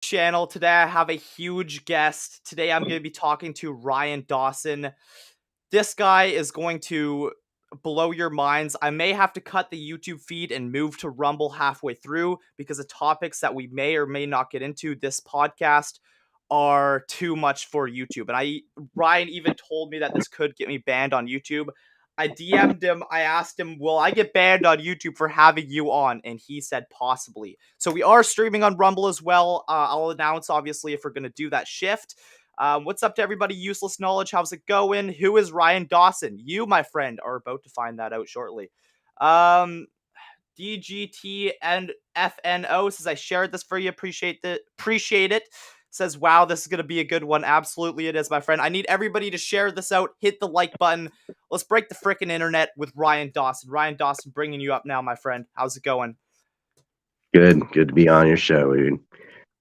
channel. Today I have a huge guest. Today I'm going to be talking to Ryan Dawson. This guy is going to blow your minds. I may have to cut the YouTube feed and move to Rumble halfway through because the topics that we may or may not get into this podcast are too much for YouTube. And Ryan even told me that this could get me banned on YouTube. I DM'd him. I asked him, will I get banned on YouTube for having you on? And he said possibly. So we are streaming on Rumble as well. I'll announce, obviously, if we're going to do that shift. What's up to everybody? Useless Knowledge, how's it going? Who is Ryan Dawson? You, my friend, are about to find that out shortly. DGT and FNO says, I shared this for you. Appreciate it. Says, wow, this is going to be a good one. Absolutely it is, my friend. I need everybody to share this out. Hit the like button. Let's break the freaking internet with Ryan Dawson. Ryan Dawson, bringing you up now, my friend. How's it going? Good to be on your show, dude.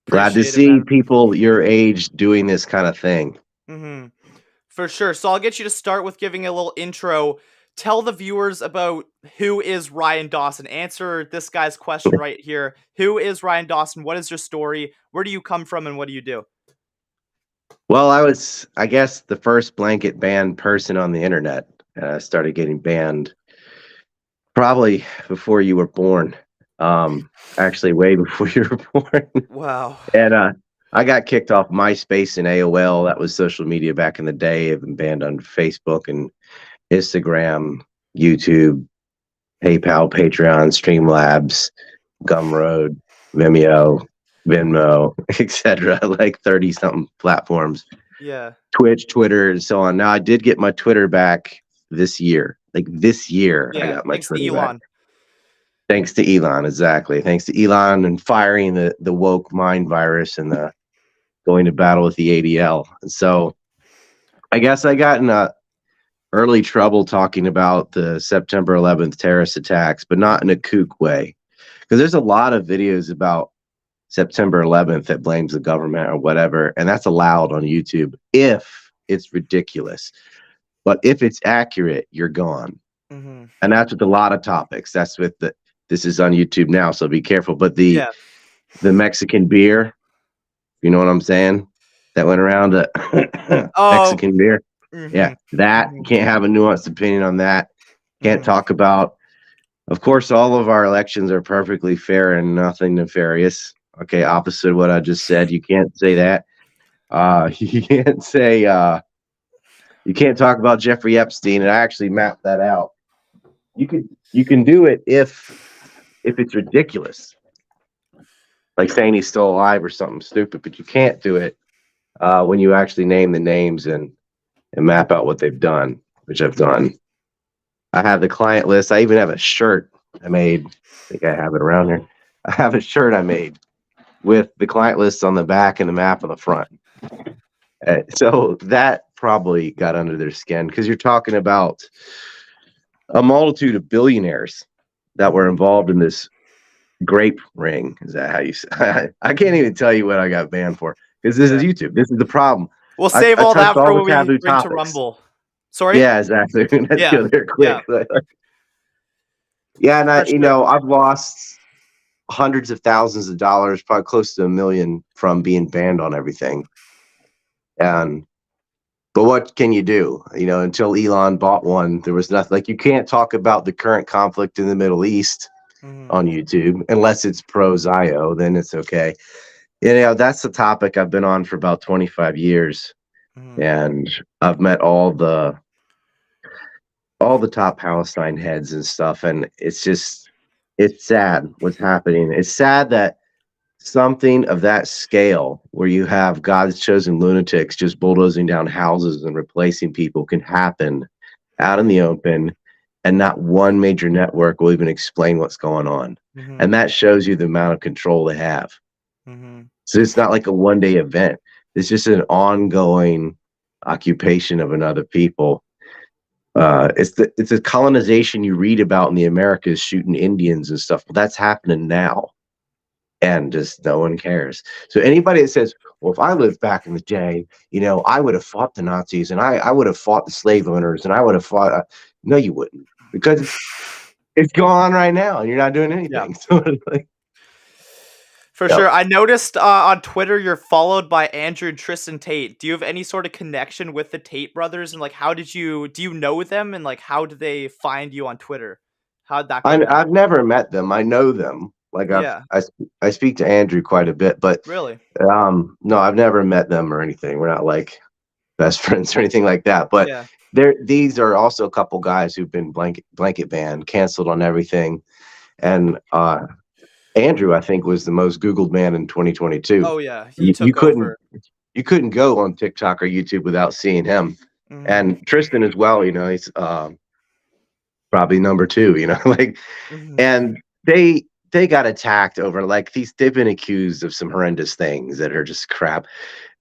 Glad to see people your age doing this kind of thing. For sure. So I'll get you to start with giving a little intro. Tell the viewers about who is Ryan Dawson. Answer this guy's question right here. Who is Ryan Dawson? What is your story? Where do you come from and what do you do? Well, I was, I guess, the first blanket banned person on the internet. I started getting banned probably before you were born. Actually, way before you were born. Wow. And I got kicked off MySpace and AOL. That was social media back in the day. I've been banned on Facebook and Instagram, YouTube, PayPal, Patreon, Streamlabs, Gumroad, Vimeo, Venmo, etc. Like 30-something platforms. Yeah. Twitch, Twitter, and so on. Now, I did get my Twitter back this year. Like this year, yeah, I got my Twitter back. Thanks to Elon, exactly. Thanks to Elon and firing the woke mind virus and the going to battle with the ADL. And so I guess I got in early trouble talking about the September 11th terrorist attacks, but not in a kook way. Because there's a lot of videos about September 11th that blames the government or whatever, and that's allowed on YouTube if it's ridiculous. But if it's accurate, you're gone. And that's with a lot of topics. That's with this is on YouTube now, so be careful. But the Mexican beer, you know what I'm saying? That went around Mexican beer. Yeah, that can't have a nuanced opinion on that. Can't talk about. Of course, all of our elections are perfectly fair and nothing nefarious. Okay, opposite of what I just said. You can't say that. You can't say. You can't talk about Jeffrey Epstein, and I actually mapped that out. You can do it if it's ridiculous, like saying he's still alive or something stupid, but you can't do it when you actually name the names and map out what they've done, which I've done. I have the client list. I even have a shirt I made. I think I have it around here. I have a shirt I made with the client list on the back and the map on the front. So that probably got under their skin because you're talking about a multitude of billionaires that were involved in this grape ring. Is that how you say? I can't even tell you what I got banned for because this is YouTube. This is the problem. We'll save all that for when we bring to Rumble. Sorry? Yeah, exactly. Let's go there quick. Yeah, and I've lost hundreds of thousands of dollars, probably close to $1 million from being banned on everything. But what can you do? Until Elon bought one, there was nothing. Like, you can't talk about the current conflict in the Middle East on YouTube unless it's pro-Zio, then it's okay. That's the topic I've been on for about 25 years. And I've met all the top Palestine heads and stuff, and it's sad what's happening. It's sad that something of that scale, where you have God's chosen lunatics just bulldozing down houses and replacing people, can happen out in the open, and not one major network will even explain what's going on. And that shows you the amount of control they have. So it's not like a one-day event. It's just an ongoing occupation of another people. It's a colonization you read about in the Americas, shooting Indians and stuff. Well, that's happening now. And just no one cares. So anybody that says, well, if I lived back in the day, I would have fought the Nazis and I would have fought the slave owners and I would have fought. No, you wouldn't, because it's going on right now and you're not doing anything. So, For Yep. sure. I noticed on Twitter you're followed by Andrew and Tristan Tate. Do you have any sort of connection with the Tate brothers? And like, how did you do you know them? And like, how did they find you on Twitter? How'd that go down? I've never met them. I know them. Like Yeah, I speak to Andrew quite a bit, but really. no, I've never met them or anything. We're not like best friends or anything like that. But Yeah. these are also a couple guys who've been blanket banned, canceled on everything. And Andrew, I think, was the most Googled man in 2022. Oh yeah, he You took over. couldn't go on TikTok or YouTube without seeing him. Mhm. And Tristan as well. He's probably number two. Like, Mhm. and they got attacked over like they've been accused of some horrendous things that are just crap.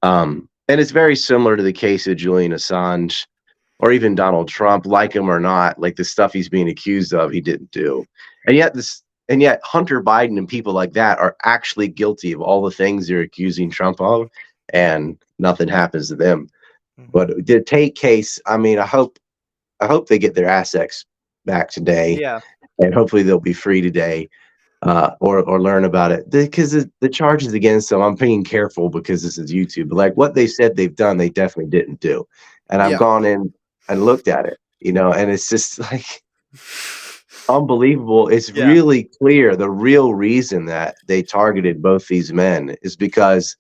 And it's very similar to the case of Julian Assange or even Donald Trump, like him or not, like the stuff he's being accused of, he didn't do. And yet Hunter Biden and people like that are actually guilty of all the things they're accusing Trump of, and nothing happens to them. Mhm. But the Tate case, I mean, I hope they get their assets back today, Yeah. and hopefully they'll be free today, or learn about it, because the charges against them. I'm being careful because this is YouTube. But like what they said they've done, they definitely didn't do, and I've Yeah. gone in and looked at it, and it's just like unbelievable. It's Yeah. really clear the real reason that they targeted both these men is because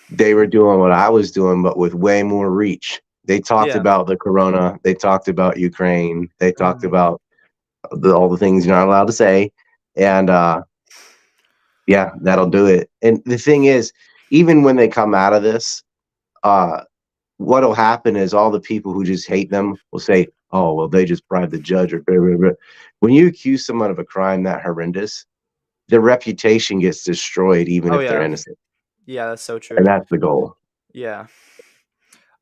they were doing what I was doing, but with way more reach. They talked Yeah. about the corona. They talked about Ukraine. They talked Mhm. about all the things you're not allowed to say, and yeah, that'll do it. And the thing is, even when they come out of this, uh, what'll happen is all the people who just hate them will say, "Oh, well, they just bribed the judge," or blah, blah, blah. When you accuse someone of a crime that horrendous, their reputation gets destroyed, even Oh if they're yeah. innocent, Yeah, that's so and true. that's the goal. Yeah.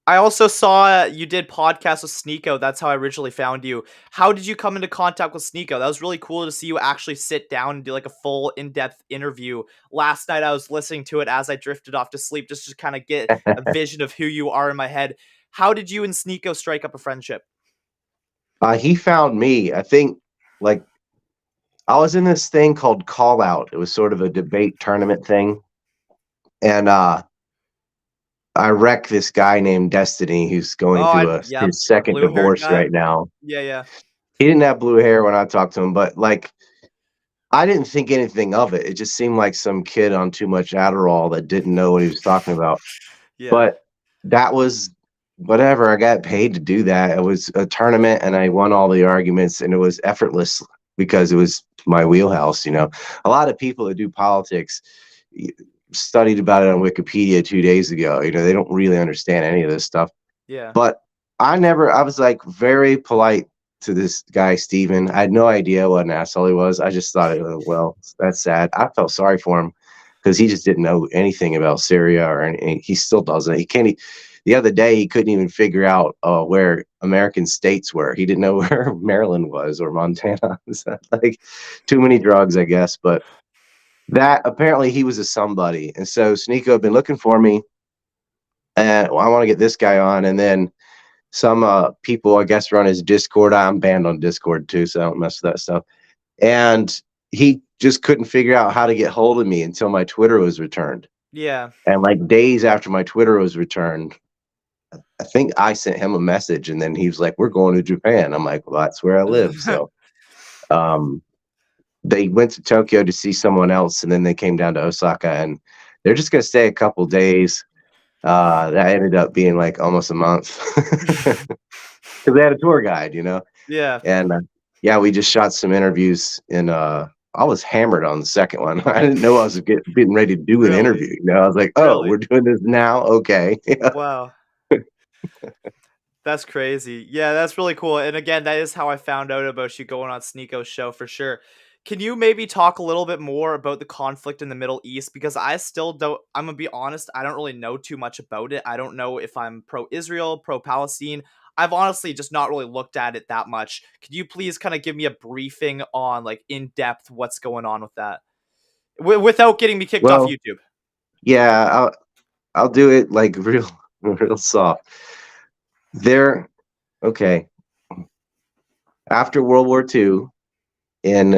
I also saw you did podcasts with Sneako. That's how I originally found you. How did you come into contact with Sneako? That was really cool to see you actually sit down and do like a full in-depth interview. Last night I was listening to it as I drifted off to sleep just to kind of get a vision of who you are in my head. How did you and Sneako strike up a friendship? He found me. I think, like, I was in this thing called Call Out. It was sort of a debate tournament thing, and I wrecked this guy named Destiny who's Oh, going I through yep, his the second blue-haired divorce guy. right now. Yeah, yeah. He didn't have blue hair when I talked to him, but like I didn't think anything of it. It just seemed like some kid on too much Adderall that didn't know what he was talking about. Yeah. But that was whatever. I got paid to do that. It was a tournament and I won all the arguments, and it was effortless because it was my wheelhouse. A lot of people that do politics studied about it on Wikipedia 2 days ago. They don't really understand any of this stuff. Yeah. But I was like very polite to this guy, Steven. I had no idea what an asshole he was. I just thought, well, that's sad. I felt sorry for him because he just didn't know anything about Syria or anything. He still doesn't. He can't. The other day, he couldn't even figure out where American states were. He didn't know where Maryland was or Montana. So, like, too many drugs, I guess. But that apparently he was a somebody, and so Sneako had been looking for me, and well, I want to get this guy on, and then some people, I guess, run his Discord. I'm banned on Discord too, so I don't mess with that stuff. And he just couldn't figure out how to get hold of me until my Twitter was returned. Yeah. And like days after my Twitter was returned, I think I sent him a message, and then he was like, "We're going to Japan." I'm like, "Well, that's where I live." So um, they went to Tokyo to see someone else, and then they came down to Osaka, and they're just going to stay a couple days. That ended up being like almost a month because they had a tour guide. Yeah. And yeah, we just shot some interviews, and I was hammered on the second one. I didn't know I was getting ready to do an Really? interview. I was like, "Oh, Really? we're doing this now? Okay." Wow. That's crazy. Yeah, that's really cool. And again, that is how I found out about you going on Sneako's show for sure. Can you maybe talk a little bit more about the conflict in the Middle East? Because I still don't, I'm gonna be honest, I don't really know too much about it. I don't know if I'm pro Israel, pro Palestine. I've honestly just not really looked at it that much. Could you please kind of give me a briefing on, like, in depth what's going on with that without getting me kicked off Well, YouTube? yeah, I'll do it like real real soft. There, okay. After World War II, in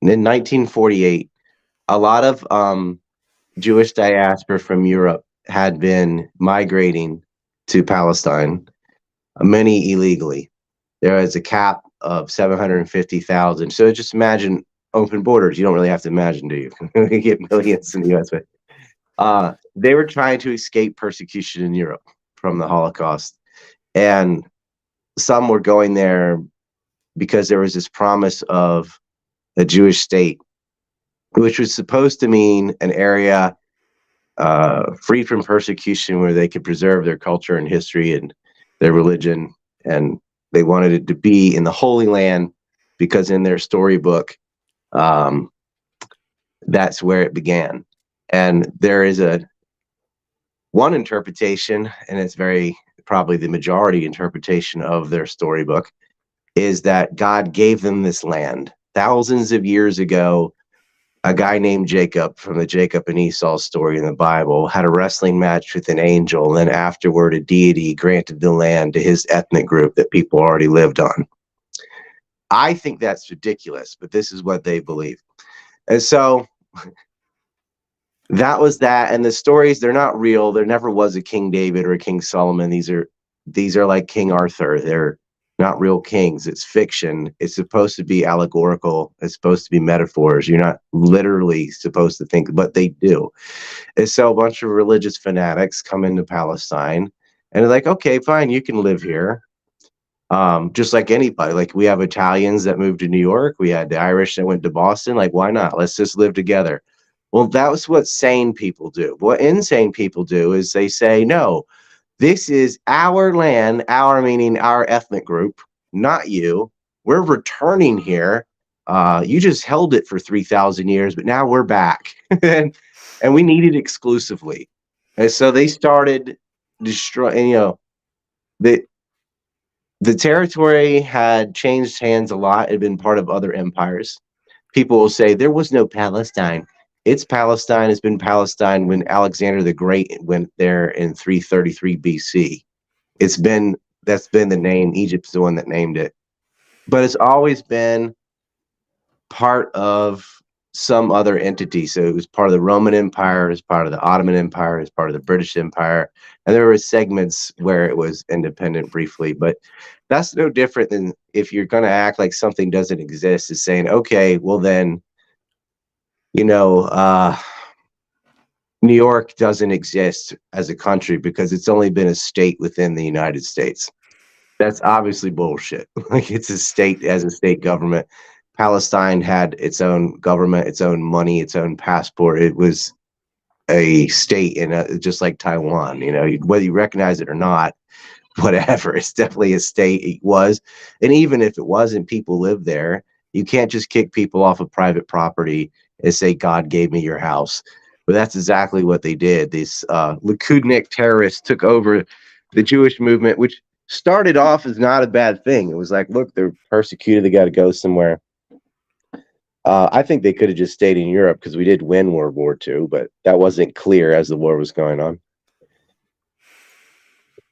1948, a lot of Jewish diaspora from Europe had been migrating to Palestine, many illegally. There is a cap of 750,000. So just imagine open borders. You don't really have to imagine, do you? We get millions in the U.S. But they were trying to escape persecution in Europe from the Holocaust. And some were going there because there was this promise of a Jewish state, which was supposed to mean an area free from persecution where they could preserve their culture and history and their religion. And they wanted it to be in the Holy Land because in their storybook, that's where it began. And there is one interpretation, and it's very probably the majority interpretation of their storybook, is that God gave them this land thousands of years ago. A guy named Jacob from the Jacob and Esau story in the Bible had a wrestling match with an angel, and then afterward a deity granted the land to his ethnic group that people already lived on. I think that's ridiculous, but this is what they believe. And so that was that. And the stories, they're not real. There never was a King David or a King Solomon. These are like King Arthur. They're not real kings. It's fiction. It's supposed to be allegorical. It's supposed to be metaphors. You're not literally supposed to think, but they do. And so a bunch of religious fanatics come into Palestine and they're like, okay, fine, you can live here. Just like anybody. Like we have Italians that moved to New York. We had the Irish that went to Boston. Like, why not? Let's just live together. Well, that was what sane people do. What insane people do is they say, no, this is our land, our meaning our ethnic group, not you. We're returning here. You just held it for 3,000 years, but now we're back. and we need it exclusively. And so they started destroying, the territory had changed hands a lot. It had been part of other empires. People will say there was no Palestine. It's Palestine. It's been Palestine when Alexander the Great went there in 333 BC. That's been the name. Egypt's the one that named it. But it's always been part of some other entity. So it was part of the Roman Empire, it was part of the Ottoman Empire, it was part of the British Empire. And there were segments where it was independent briefly. But that's no different than if you're going to act like something doesn't exist, is saying, okay, well then, New York doesn't exist as a country because it's only been a state within the United States. That's obviously bullshit. Like it's a state as a state government. Palestine had its own government, its own money, its own passport. It was a state, just like Taiwan. Whether you recognize it or not, whatever. It's definitely a state. It was, and even if it wasn't, people live there. You can't just kick people off of private property and say God gave me your house. But that's exactly what they did. These Likudnik terrorists took over the Jewish movement, which started off as not a bad thing. It was like, look, they're persecuted. They got to go somewhere. I think they could have just stayed in Europe because we did win World War II, but that wasn't clear as the war was going on.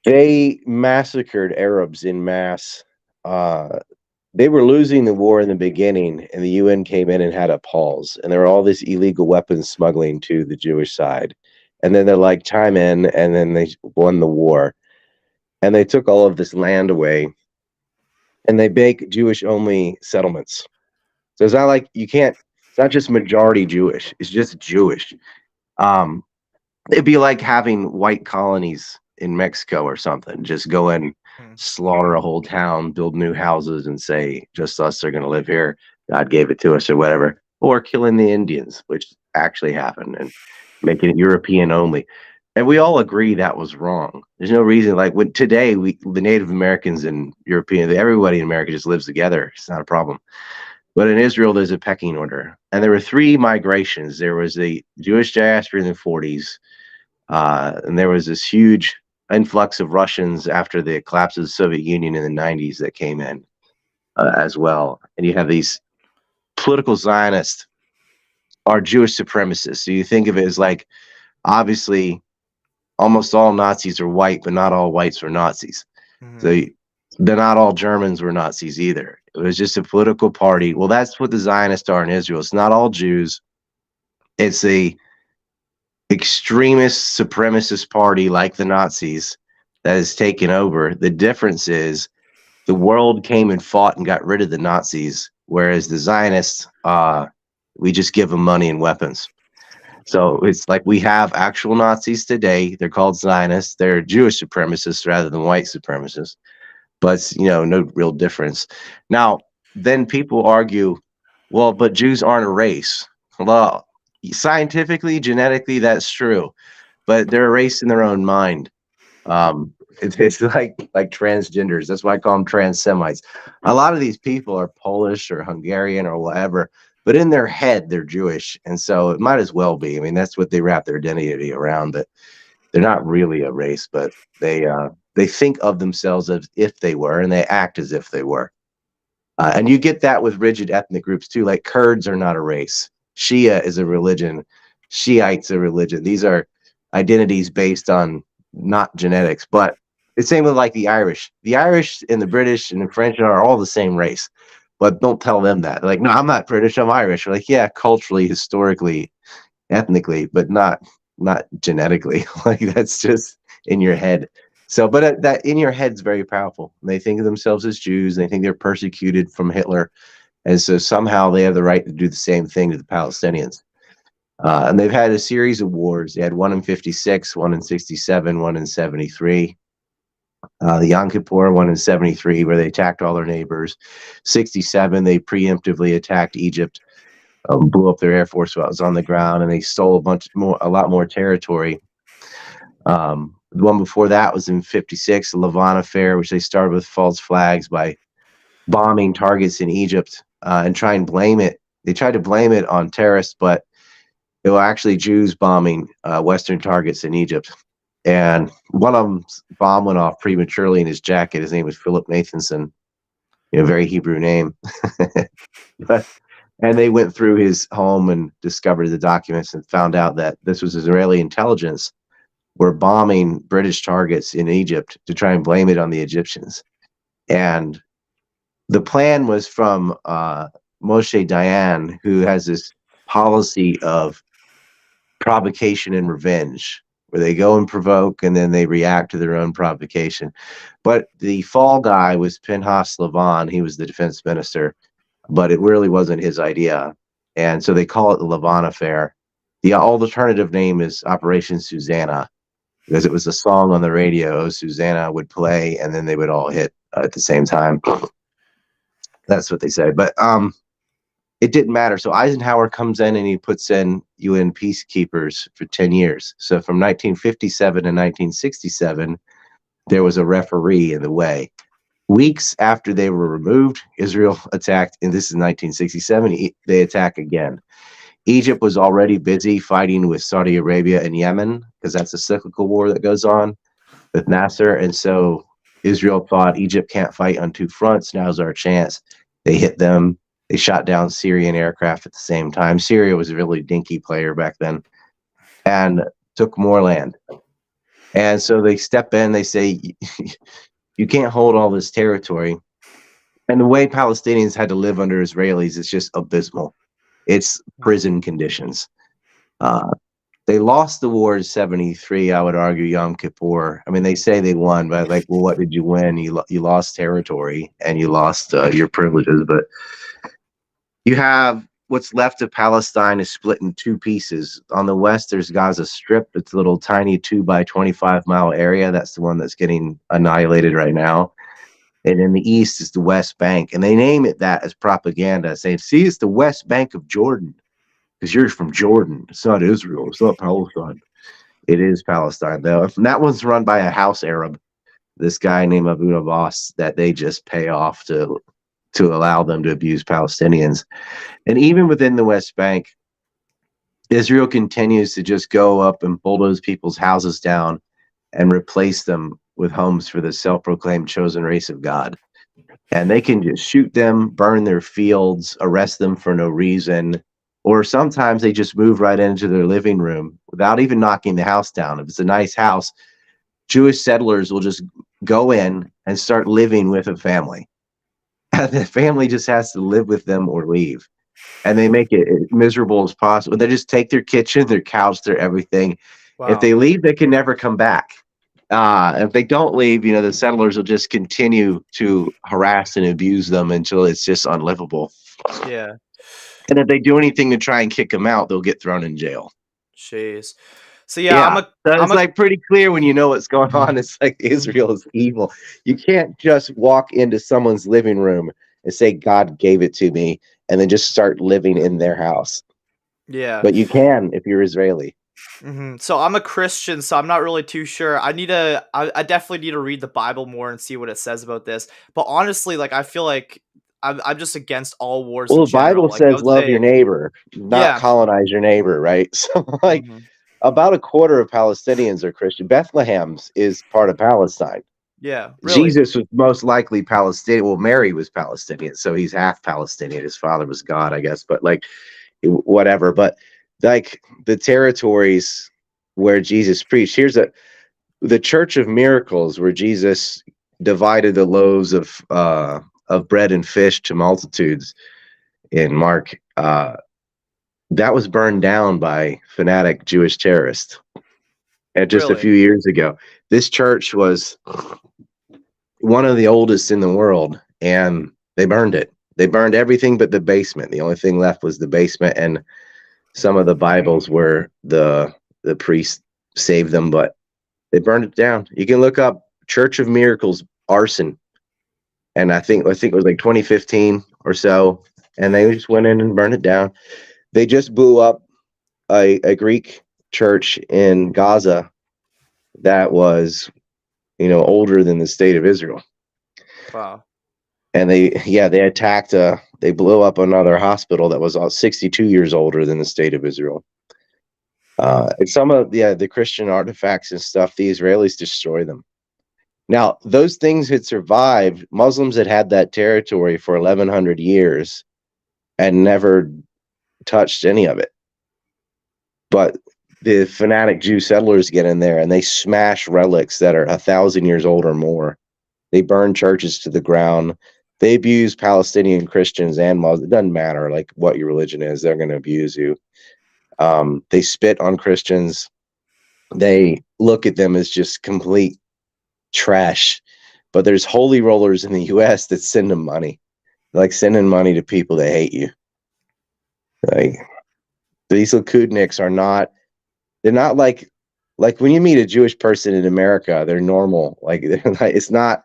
They massacred Arabs in mass. They were losing the war in the beginning, and the UN came in and had a pause. And there were all this illegal weapons smuggling to the Jewish side. And then they're like, chime in, and then they won the war. And they took all of this land away, and they make Jewish-only settlements. So it's not like it's not just majority Jewish. It's just Jewish. It'd be like having white colonies in Mexico or something. Just go and slaughter a whole town, build new houses, and say, just us are going to live here. God gave it to us or whatever. Or killing the Indians, which actually happened, and making it European only. And we all agree that was wrong. There's no reason, like today, the Native Americans and European, everybody in America just lives together. It's not a problem. But in Israel, there's a pecking order. And there were 3 migrations. There was the Jewish diaspora in the 40s. And there was this huge influx of Russians after the collapse of the Soviet Union in the 90s that came in as well. And you have these political Zionists are Jewish supremacists. So you think of it as like, obviously, almost all Nazis are white, but not all whites were Nazis. So they're not all Germans were Nazis either. It was just a political party. Well, that's what the Zionists are in Israel. It's not all Jews. It's a extremist supremacist party like the Nazis that has taken over. The difference is the world came and fought and got rid of the Nazis, whereas the Zionists, we just give them money and weapons. So it's like we have actual Nazis today. They're called Zionists. They're Jewish supremacists rather than white supremacists. But, no real difference. Now, then people argue, well, but Jews aren't a race. Well, scientifically, genetically, that's true. But they're a race in their own mind. It's like transgenders. That's why I call them trans Semites. A lot of these people are Polish or Hungarian or whatever, but in their head they're Jewish, and so it might as well be. I mean, that's what they wrap their identity around. That they're not really a race, but they think of themselves as if they were, and they act as if they were. And you get that with rigid ethnic groups too. Like Kurds are not a race. Shia is a religion. Shiites a religion. These are identities based on not genetics, but it's same with like the Irish. The Irish and the British and the French are all the same race, but don't tell them that. They're like, no, I'm not British, I'm Irish. We're like, yeah, culturally, historically, ethnically, but not genetically. Like that's just in your head. So, but that in your head's very powerful. They think of themselves as Jews. And they think they're persecuted from Hitler, and so somehow they have the right to do the same thing to the Palestinians. And they've had a series of wars. They had one in 56, one in 67, one in 73. The Yom Kippur one in 73, where they attacked all their neighbors. 67, they preemptively attacked Egypt, blew up their air force while it was on the ground, and they stole a lot more territory. The one before that was in 56, the Levant affair, which they started with false flags by bombing targets in Egypt and try and blame it. They tried to blame it on terrorists, but it was actually Jews bombing Western targets in Egypt. And one of them's bomb went off prematurely in his jacket. His name was Philip Nathanson, very Hebrew name. And they went through his home and discovered the documents and found out that this was Israeli intelligence were bombing British targets in Egypt to try and blame it on the Egyptians. And the plan was from Moshe Dayan, who has this policy of provocation and revenge, where they go and provoke and then they react to their own provocation. But the fall guy was Pinhas Levant. He was the defense minister, but it really wasn't his idea. And so they call it the Levant affair. The alternative name is Operation Susanna, because it was a song on the radio. Susanna would play and then they would all hit at the same time. That's what they say. But it didn't matter. So Eisenhower comes in and he puts in UN peacekeepers for 10 years. So from 1957 to 1967, there was a referee in the way. Weeks after they were removed, Israel attacked, and this is 1967, they attack again. Egypt was already busy fighting with Saudi Arabia and Yemen, because that's a cyclical war that goes on with Nasser. And so Israel thought Egypt can't fight on two fronts. Now's our chance. They hit them. They shot down Syrian aircraft at the same time. Syria was a really dinky player back then and took more land. And so they step in, they say, you can't hold all this territory. And the way Palestinians had to live under Israelis is just abysmal. It's prison conditions. They lost the war in 73, I would argue, Yom Kippur. I mean, they say they won, but like, well, what did you win? You lost territory and you lost your privileges. But you have what's left of Palestine is split in two pieces. On the west, there's Gaza Strip. It's a little tiny 2 by 25 mile area. That's the one that's getting annihilated right now. And in the east is the West Bank. And they name it that as propaganda, saying, see, it's the West Bank of Jordan, because you're from Jordan. It's not Israel. It's not Palestine. It is Palestine, though. And that one's run by a house Arab, this guy named Abu Abbas, that they just pay off to allow them to abuse Palestinians. And even within the West Bank, Israel continues to just go up and bulldoze people's houses down and replace them with homes for the self-proclaimed chosen race of God. And they can just shoot them, burn their fields, arrest them for no reason, or sometimes they just move right into their living room without even knocking the house down. If it's a nice house, Jewish settlers will just go in and start living with a family. And the family just has to live with them or leave. and they make it as miserable as possible. They just take their kitchen, their couch, their everything. If Wow. they leave, they can never come back. If they don't leave, the settlers will just continue to harass and abuse them until it's just unlivable. Yeah. And if they do anything to try and kick them out, they'll get thrown in jail. Jeez. So yeah, Yeah. So I'm it's a like pretty clear when you know what's going on. It's like Israel is evil. You can't just walk into someone's living room and say, God gave it to me, and then just start living in their house. yeah. But you can if you're Israeli. So I'm a Christian, so I'm not really too sure. I definitely need to read the Bible more and see what it says about this. But honestly, like I feel like I'm just against all wars Well, in the Bible general. Like I says would love your say, neighbor, not yeah. colonize your neighbor, right? So, like, hmm about a quarter of Palestinians are Christian. Bethlehem's is part of Palestine. Yeah, really. Jesus was most likely Palestinian. Well, Mary was Palestinian, so he's half Palestinian. His father was God, I guess, but like, whatever. But like the territories where Jesus preached, the Church of Miracles, where Jesus divided the loaves of bread and fish to multitudes in Mark. That was burned down by fanatic Jewish terrorists. And just a Really. few years ago, this church was one of the oldest in the world, and they burned it. They burned everything but the basement. The only thing left was the basement and some of the Bibles where the priest saved them, but they burned it down. You can look up Church of Miracles arson, and I think it was like 2015 or so, and they just went in and burned it down. They just blew up a Greek church in Gaza that was older than the state of Israel. Wow. And they attacked they blew up another hospital that was 62 years older than the state of Israel. And some of the Christian artifacts and stuff, the Israelis destroy them. Now those things had survived. Muslims had that territory for 1100 years and never touched any of it. But the fanatic Jew settlers get in there and they smash relics that are 1,000 years old or more. They burn churches to the ground. They abuse Palestinian Christians and Muslims. It doesn't matter like what your religion is; they're going to abuse you. They spit on Christians. They look at them as just complete trash. But there's holy rollers in the U.S. that send them money, like sending money to people that hate you. Like these Lakudniks are not. They're not like when you meet a Jewish person in America, they're normal. Like it's not.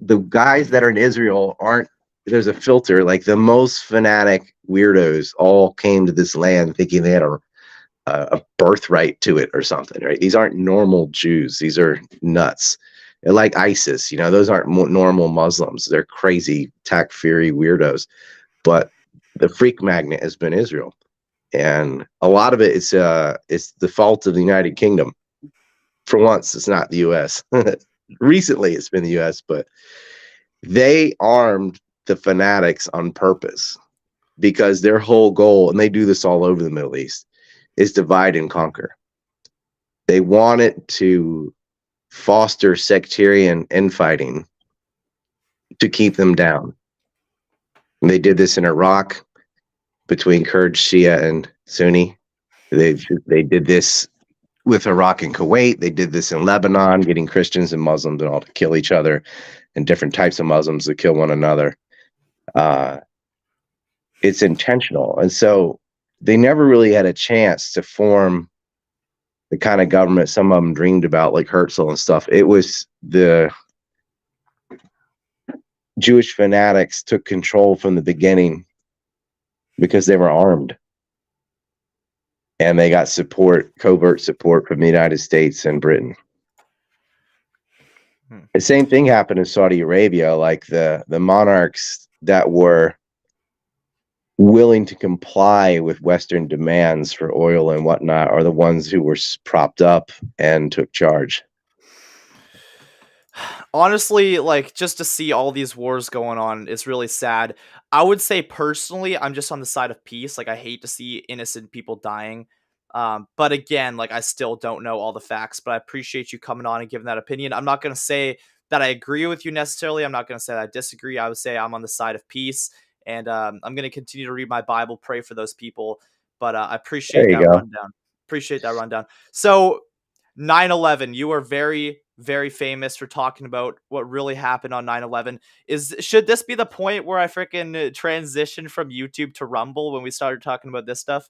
The guys that are in Israel aren't. There's a filter. Like the most fanatic weirdos all came to this land thinking they had a birthright to it or something, right? These aren't normal Jews. These are nuts. They're like ISIS, those aren't normal Muslims. They're crazy, takfiri weirdos. But the freak magnet has been Israel, and a lot of it's the fault of the United Kingdom. For once, it's not the U.S. Recently, it's been the U.S., but they armed the fanatics on purpose because their whole goal, and they do this all over the Middle East, is divide and conquer. They wanted to foster sectarian infighting to keep them down. And they did this in Iraq between Kurd, Shia, and Sunni. They did this with Iraq and Kuwait. They did this in Lebanon, getting Christians and Muslims and all to kill each other, and different types of Muslims to kill one another. It's intentional. And so they never really had a chance to form the kind of government some of them dreamed about, like Herzl and stuff. It was the Jewish fanatics took control from the beginning because they were armed. And they got covert support from the United States and Britain. The same thing happened in Saudi Arabia. Like the monarchs that were willing to comply with Western demands for oil and whatnot are the ones who were propped up and took charge. Honestly, like just to see all these wars going on is really sad. I would say personally, I'm just on the side of peace. Like I hate to see innocent people dying. But again, like I still don't know all the facts, but I appreciate you coming on and giving that opinion. I'm not going to say that I agree with you necessarily. I'm not going to say that I disagree. I would say I'm on the side of peace. and I'm going to continue to read my Bible, pray for those people. But I There appreciate you that go. rundown. Appreciate that rundown. So 9/11, you are very, very famous for talking about what really happened on 9/11. Should this be the point where I freaking transition from YouTube to Rumble when we started talking about this stuff?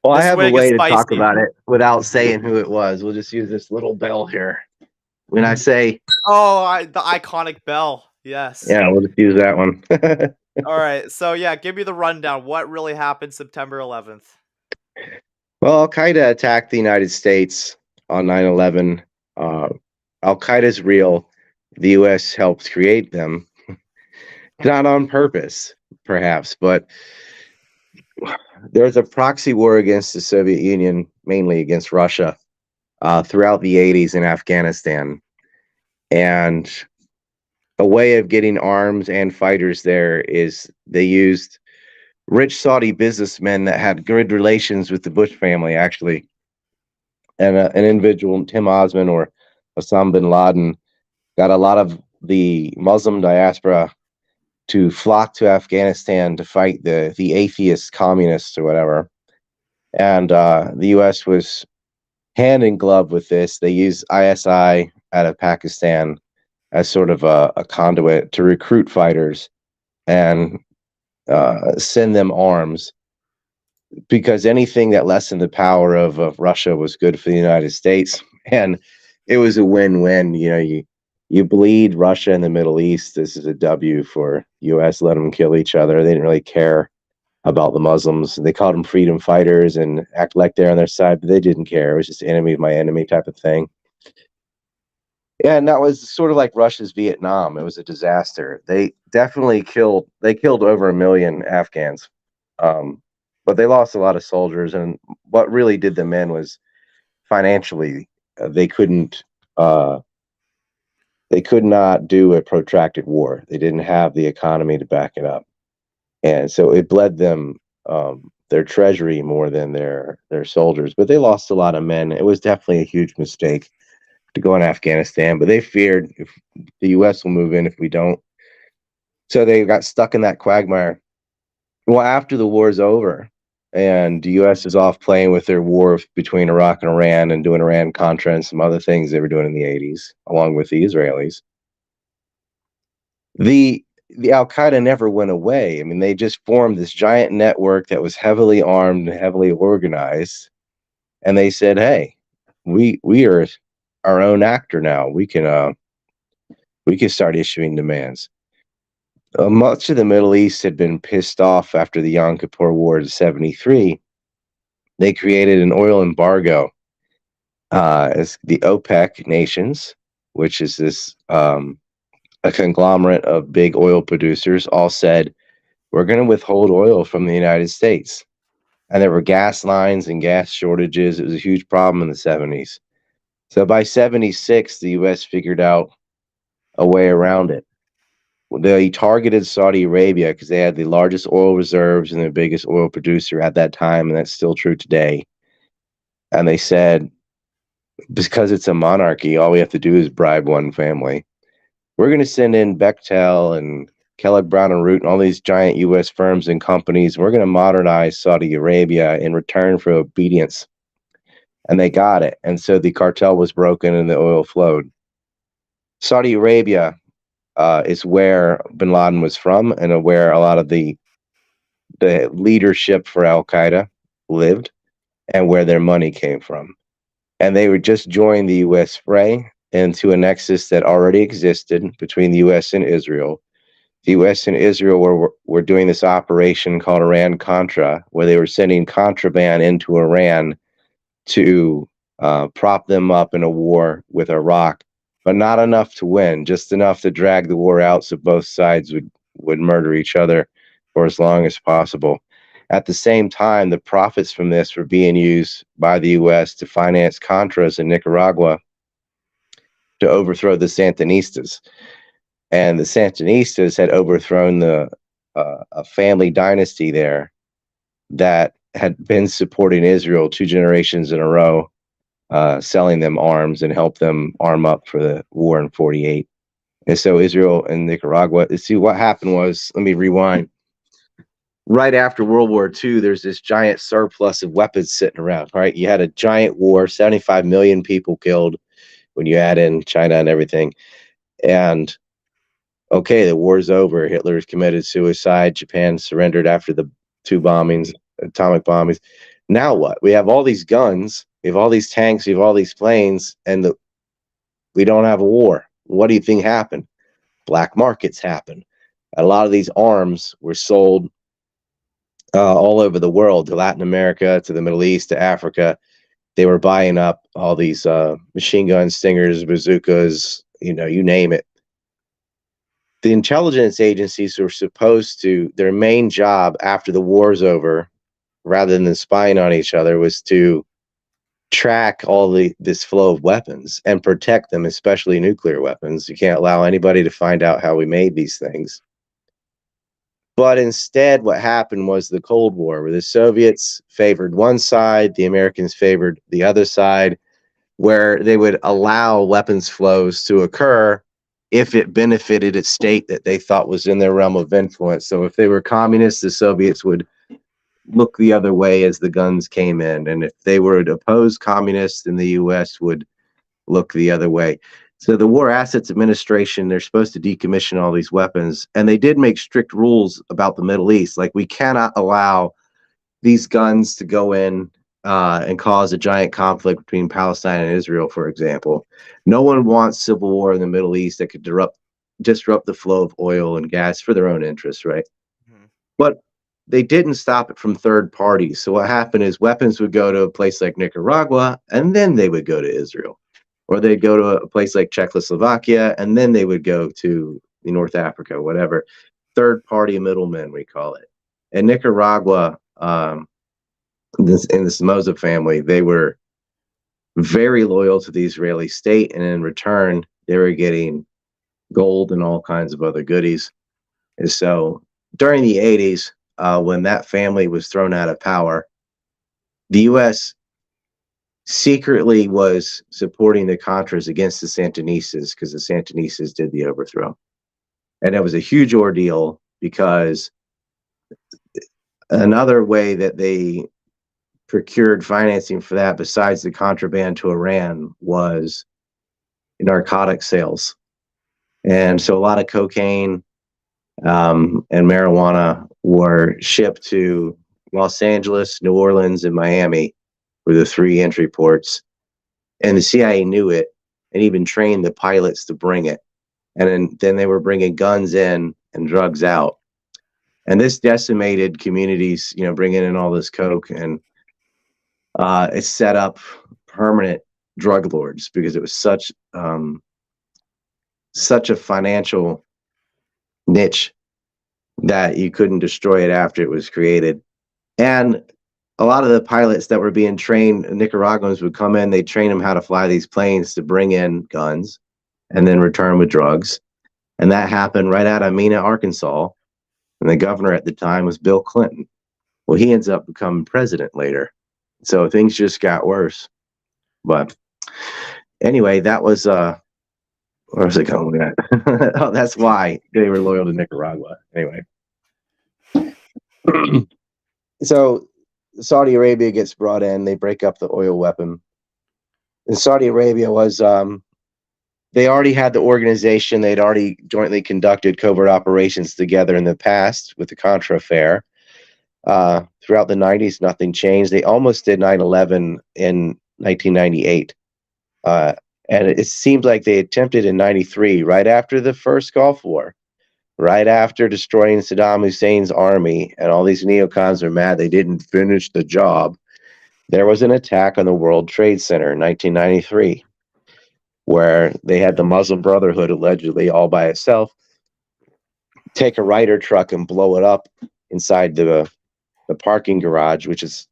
Well, I This is have where a it gets way to talk spicy. about it without saying who it was. We'll just use this little bell here. When I say, Oh, the iconic bell. Yes. yeah, we'll just use that one. All right. So yeah, give me the rundown. What really happened September 11th? Well, Al Qaeda attacked the United States on 9/11. Uh, Al Qaeda's real. The U.S. helped create them, not on purpose, perhaps, but there's a proxy war against the Soviet Union, mainly against Russia, throughout the 80s in Afghanistan. And a way of getting arms and fighters there is they used rich Saudi businessmen that had good relations with the Bush family, actually. And an individual, Tim Osman or Osama bin Laden, got a lot of the Muslim diaspora to flock to Afghanistan to fight the atheist communists or whatever. And the U.S. was hand in glove with this. They used ISI out of Pakistan as sort of a conduit to recruit fighters and send them arms, because anything that lessened the power of Russia was good for the United States. And it was a win-win. You bleed Russia in the Middle East. This is a W for U.S. Let them kill each other. They didn't really care about the Muslims. They called them freedom fighters and act like they're on their side, but they didn't care. It was just enemy of my enemy type of thing. Yeah, and that was sort of like Russia's Vietnam. It was a disaster. They killed over 1 million Afghans. Um, but they lost a lot of soldiers, and what really did them in was financially. They could not do a protracted war. They didn't have the economy to back it up, and so it bled them their treasury more than their soldiers. But they lost a lot of men. It was definitely a huge mistake to go in Afghanistan, but they feared if the U.S. will move in if we don't. So they got stuck in that quagmire. Well, after the war's over and the U.S. is off playing with their war between Iraq and Iran and doing Iran-Contra and some other things they were doing in the 80s, along with the Israelis, the Al-Qaeda never went away. I mean, they just formed this giant network that was heavily armed and heavily organized, and they said, hey, we are our own actor now. We can start issuing demands. Much of the Middle East had been pissed off after the Yom Kippur War in '73. They created an oil embargo. As the OPEC nations, which is this a conglomerate of big oil producers, all said, we're going to withhold oil from the United States. And there were gas lines and gas shortages. It was a huge problem in the 70s. So by 76, the U.S. figured out a way around it. They targeted Saudi Arabia because they had the largest oil reserves and the biggest oil producer at that time, and that's still true today. And they said, because it's a monarchy, all we have to do is bribe one family. We're going to send in Bechtel and Kellogg Brown and Root and all these giant U.S. firms and companies. We're going to modernize Saudi Arabia in return for obedience. And they got it. And so the cartel was broken and the oil flowed. Saudi Arabia is where bin Laden was from and where a lot of the leadership for Al Qaeda lived and where their money came from. And they would just join the U.S. fray into a nexus that already existed between the U.S. and Israel. The U.S. and Israel were doing this operation called Iran-Contra, where they were sending contraband into Iran to prop them up in a war with Iraq, but not enough to win, just enough to drag the war out so both sides would murder each other for as long as possible. At the same time, the profits from this were being used by the U.S. to finance Contras in Nicaragua to overthrow the Sandinistas. And the Sandinistas had overthrown a family dynasty there that had been supporting Israel 2 generations in a row, selling them arms and helped them arm up for the war in '48. And so Israel and Nicaragua, see what happened was, let me rewind. right after World War II, there's this giant surplus of weapons sitting around, right? You had a giant war, 75 million people killed when you add in China and everything. And okay, the war's over. Hitler's committed suicide. Japan surrendered after the two bombings, atomic bombings. Now what? We have all these guns, we have all these tanks, we have all these planes, and we don't have a war. What do you think happened? Black markets happened. A lot of these arms were sold all over the world, to Latin America, to the Middle East, to Africa. They were buying up all these machine guns, stingers, bazookas, you name it. The intelligence agencies were supposed to, their main job after the war's over, rather than spying on each other, was to track this flow of weapons and protect them, especially nuclear weapons. You can't allow anybody to find out how we made these things. But instead, what happened was the Cold War, where the Soviets favored one side, the Americans favored the other side, where they would allow weapons flows to occur if it benefited a state that they thought was in their realm of influence. So if they were communists, the Soviets would look the other way as the guns came in. And if they were to oppose communists, then the U.S. would look the other way. So the War Assets Administration, they're supposed to decommission all these weapons. And they did make strict rules about the Middle East. Like, we cannot allow these guns to go in and cause a giant conflict between Palestine and Israel, for example. No one wants civil war in the Middle East that could disrupt the flow of oil and gas for their own interests, right? Mm-hmm. But they didn't stop it from third parties. So what happened is weapons would go to a place like Nicaragua, and then they would go to Israel. Or they'd go to a place like Czechoslovakia, and then they would go to North Africa, whatever. Third-party middlemen, we call it. And Nicaragua, in the Somoza family, they were very loyal to the Israeli state, and in return, they were getting gold and all kinds of other goodies. And so during the 80s, when that family was thrown out of power, the U.S. secretly was supporting the Contras against the Sandinistas because the Sandinistas did the overthrow. And it was a huge ordeal because another way that they procured financing for that, besides the contraband to Iran, was narcotic sales. And so a lot of cocaine and marijuana were shipped to Los Angeles, New Orleans, and Miami, were the three entry ports. And the CIA knew it and even trained the pilots to bring it. And then they were bringing guns in and drugs out. And this decimated communities, bringing in all this coke. And it set up permanent drug lords because it was such a financial niche that you couldn't destroy it after it was created. And a lot of the pilots that were being trained, Nicaraguans, would come in, they'd train them how to fly these planes to bring in guns and then return with drugs. And that happened right out of Mena, Arkansas. And the governor at the time was Bill Clinton. Well, he ends up becoming president later. So things just got worse. But anyway, that was where was it going with that? Oh, that's why they were loyal to Nicaragua. Anyway. So Saudi Arabia gets brought in. They break up the oil weapon. And Saudi Arabia was, they already had the organization. They'd already jointly conducted covert operations together in the past with the Contra affair. Throughout the 90s, nothing changed. They almost did 9/11 in 1998. And it seemed like they attempted in 93, right after the first Gulf War, right after destroying Saddam Hussein's army, and all these neocons are mad they didn't finish the job. There was an attack on the World Trade Center in 1993, where they had the Muslim Brotherhood allegedly all by itself take a Ryder truck and blow it up inside the parking garage, which is,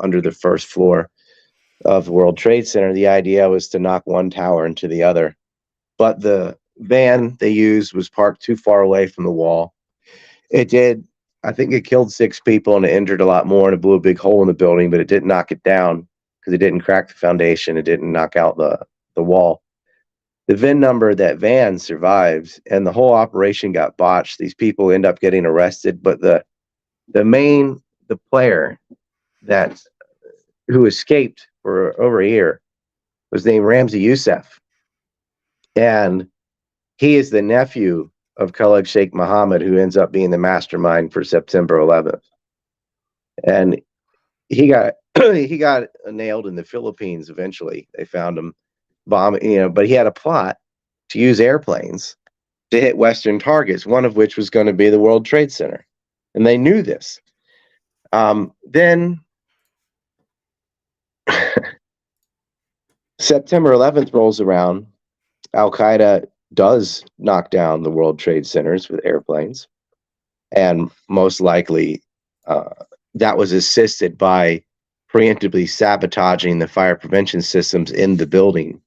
under the first floor of the World Trade Center. The idea was to knock one tower into the other. But the van they used was parked too far away from the wall. I think it killed 6 people and it injured a lot more, and it blew a big hole in the building, but it didn't knock it down because it didn't crack the foundation. It didn't knock out the wall. The VIN number of that van survived, and the whole operation got botched. These people end up getting arrested, but the the player that who escaped for over a year was named Ramzi Youssef, and he is the nephew of Khalid Sheikh Mohammed, who ends up being the mastermind for September 11th. And he got he got nailed in the Philippines. Eventually, they found him bombing, but he had a plot to use airplanes to hit Western targets, one of which was going to be the World Trade Center, and they knew this. Then September 11th rolls around. Al Qaeda does knock down the World Trade Centers with airplanes, and most likely that was assisted by preemptively sabotaging the fire prevention systems in the building,